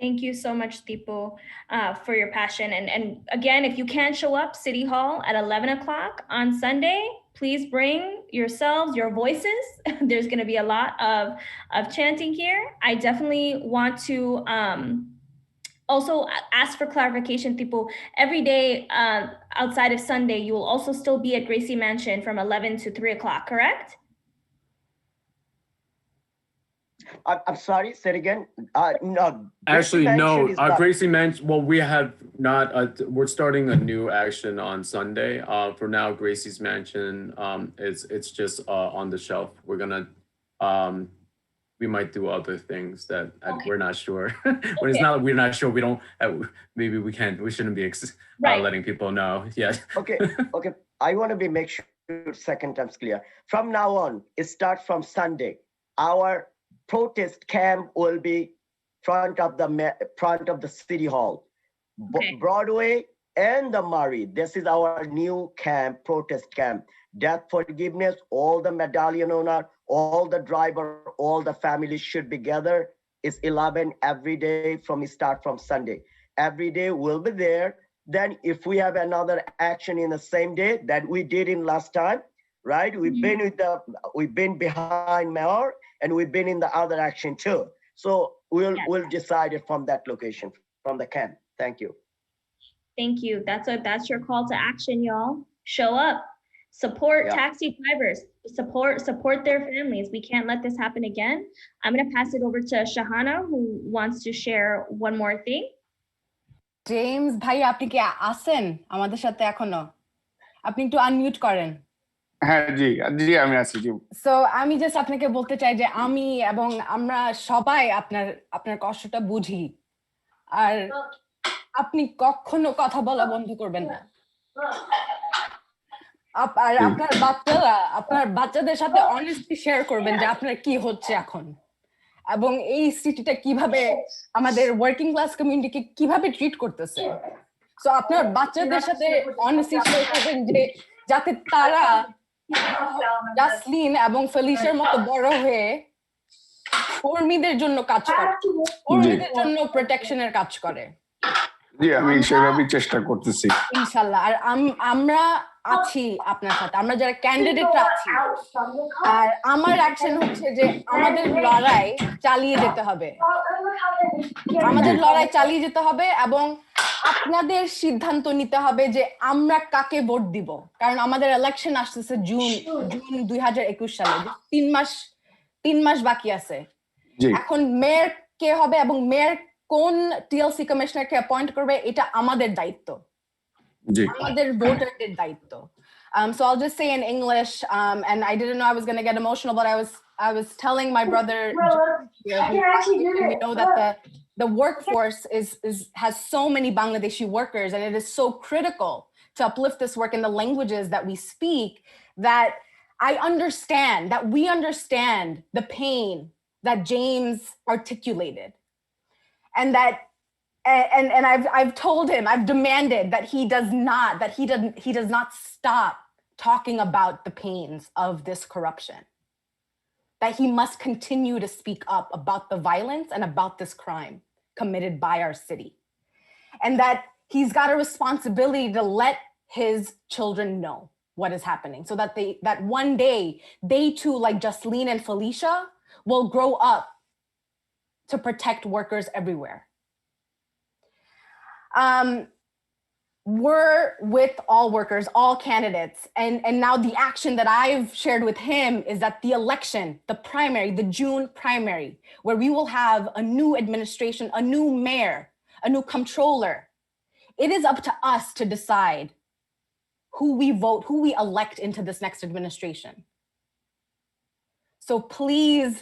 Thank you so much, Tipu, for your passion. And again, if you can show up City Hall at 11 o'clock on Sunday, please bring yourselves, your voices. There's going to be a lot of chanting here. I definitely want to also ask for clarification, Tipu. Every day outside of Sunday, you will also still be at Gracie Mansion from 11 to 3 o'clock, correct? I'm sorry, say it again. No. Actually, no. Gracie mentioned, well, we have not, we're starting a new action on Sunday. For now, Gracie's Mansion, it's just on the shelf. We're gonna, we might do other things that we're not sure. When it's not, we're not sure, we don't, maybe we shouldn't be letting people know. Yeah. Okay. I want to make sure second time's clear. From now on, it starts from Sunday. Our protest camp will be front of the City Hall, Broadway and the Murray. This is our new camp, protest camp. Debt forgiveness, all the Medallion owner, all the driver, all the families should be together. It's 11 every day start from Sunday. Every day we'll be there. Then if we have another action in the same day that we did in last time, right? We've been behind Mayor and we've been in the other action too. So we'll decide it from that location, from the camp. Thank you. Thank you. That's your call to action, y'all. Show up, support taxi drivers. support their families. We can't let this happen again. I'm going to pass it over to Shahana, who wants to share one more thing. James ভাই আপনি কি আছেন আমাদের সাথে এখনো? আপনি একটু unmute করেন। হ্যাঁ জি জি আমি আছি জি। সো আমি জাস্ট আপনাকে বলতে চাই যে আমি এবং আমরা সবাই আপনার কষ্টটা বুঝি, আর আপনি কখনো কথা বলা বন্ধ করবেন না। আর আপনার বাচ্চাদের সাথে অনেস্টলি শেয়ার করবেন যে আপনার কি হচ্ছে এখন, এবং এই সিটিটা কিভাবে আমাদের ওয়ার্কিং ক্লাস কমিউনিটিকে কিভাবে ট্রিট করতেছে। সো আপনার বাচ্চাদের সাথে অনেস্টলি শেয়ার করবেন যে যাতে তারা জাসলিন এবং ফেলিশার মতো বড় হয়ে কর্মীদের জন্য কাজ করে, কর্মীদের জন্য প্রোটেকশনের কাজ করে। জি আমি সেভাবেই চেষ্টা করতেছি ইনশাআল্লাহ। আর আমরা আছি আপনার সাথে, আমরা যারা ক্যান্ডিডেটরা আছি। আর আমার অ্যাকশন হচ্ছে যে আমাদের লড়াই চালিয়ে যেতে হবে, এবং আপনাদের সিদ্ধান্ত নিতে হবে যে আমরা কাকে ভোট দিব, কারণ আমাদের ইলেকশন আসতেছে জুন 2021 সালে। 3 মাস বাকি আছে। এখন মেয়র কে হবে এবং মেয়র কোন টিএলসি কমিশনারকে অ্যাপয়েন্ট করবে এটা আমাদের দায়িত্ব, আমাদের ভোটারদের দায়িত্ব। So I'll just say in English, and I didn't know I was going to get emotional, but I was telling my brother, you know, that the workforce has so many Bangladeshi workers, and it is so critical to uplift this work in the languages that we speak, that we understand the pain that James articulated. And that, and I've told him, I've demanded that he does not stop talking about the pains of this corruption, that he must continue to speak up about the violence and about this crime committed by our city, and that he's got a responsibility to let his children know what is happening, so that that one day they too, like Jasleen and Felicia, will grow up to protect workers everywhere. We're with all workers, all candidates, and now the action that I've shared with him is that the election, the primary, the June primary, where we will have a new administration, a new mayor, a new comptroller, it is up to us to decide who we vote, who we elect into this next administration. So please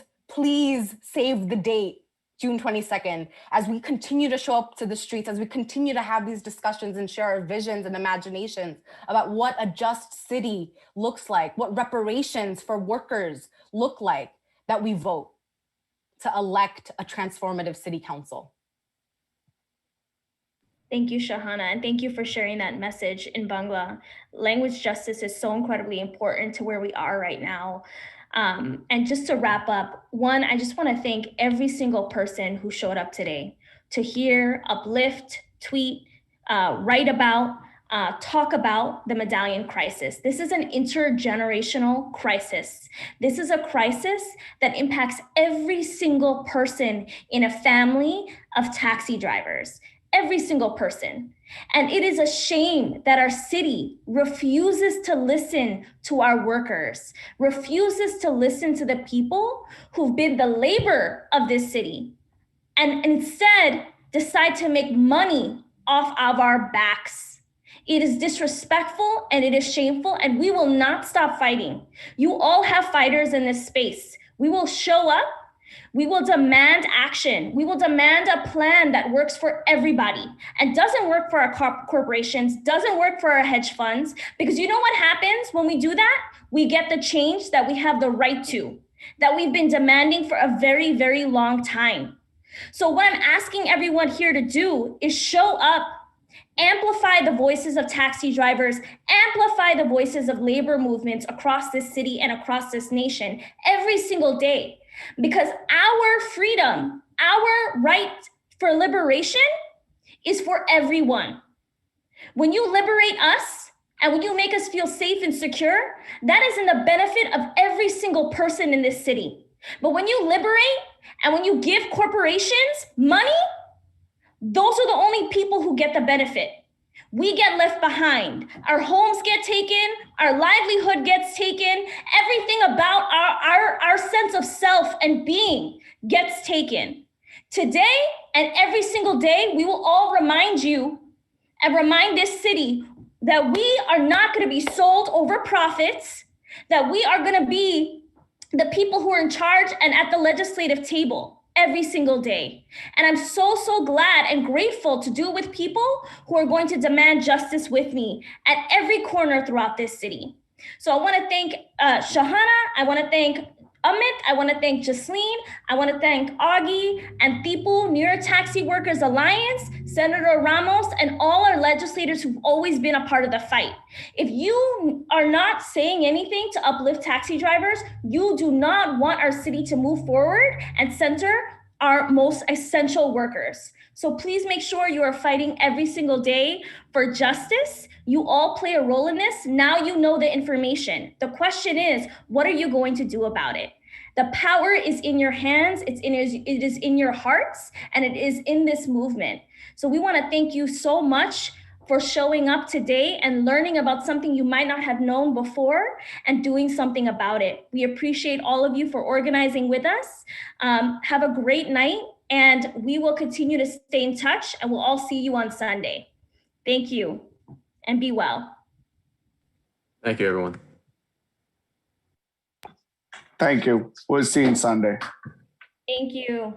save the date, June 22nd, as we continue to show up to the streets, as we continue to have these discussions and share our visions and imaginations about what a just city looks like, what reparations for workers look like, that we vote to elect a transformative city council. Thank you, Shahana, and thank you for sharing that message in Bangla. Language justice is so incredibly important to where we are right now. And just to wrap up, one, I just want to thank every single person who showed up today to hear, uplift, tweet, write about, talk about the Medallion crisis. This is an intergenerational crisis. This is a crisis that impacts every single person in a family of taxi drivers. Every single person. And it is a shame that our city refuses to listen to our workers, refuses to listen to the people who've been the labor of this city, and instead decide to make money off of our backs. It is disrespectful and it is shameful, and we will not stop fighting. You all have fighters in this space. We will show up. We will demand action. We will demand a plan that works for everybody and doesn't work for our corporations, doesn't work for our hedge funds, because you know what happens when we do that? We get the change that we have the right to, that we've been demanding for a very, very long time. So what I'm asking everyone here to do is show up, amplify the voices of taxi drivers, amplify the voices of labor movements across this city and across this nation every single day. Because our freedom, our right for liberation is for everyone. When you liberate us and when you make us feel safe and secure, that is in the benefit of every single person in this city. But when you liberate and when you give corporations money, those are the only people who get the benefit. We get left behind. Our homes get taken, our livelihood gets taken, everything about our sense of self and being gets taken. Today and every single day, we will all remind you and remind this city that we are not going to be sold over profits, that we are going to be the people who are in charge and at the legislative table every single day. And I'm so, so glad and grateful to do it with people who are going to demand justice with me at every corner throughout this city. So I want to thank Shahana. I want to thank Amit, I want to thank Jasleen, I want to thank Augie and Thipu, New York Taxi Workers Alliance, Senator Ramos, and all our legislators who've always been a part of the fight. If you are not saying anything to uplift taxi drivers, you do not want our city to move forward and center our most essential workers. So please make sure you are fighting every single day for justice. You all play a role in this. Now you know the information. The question is, what are you going to do about it? The power is in your hands, it is in your hearts, and it is in this movement. So we want to thank you so much for showing up today and learning about something you might not have known before and doing something about it. We appreciate all of you for organizing with us. Have a great night, and we will continue to stay in touch, and we'll all see you on Sunday. Thank you, and be well. Thank you, everyone. Thank you. We'll see you on Sunday. Thank you.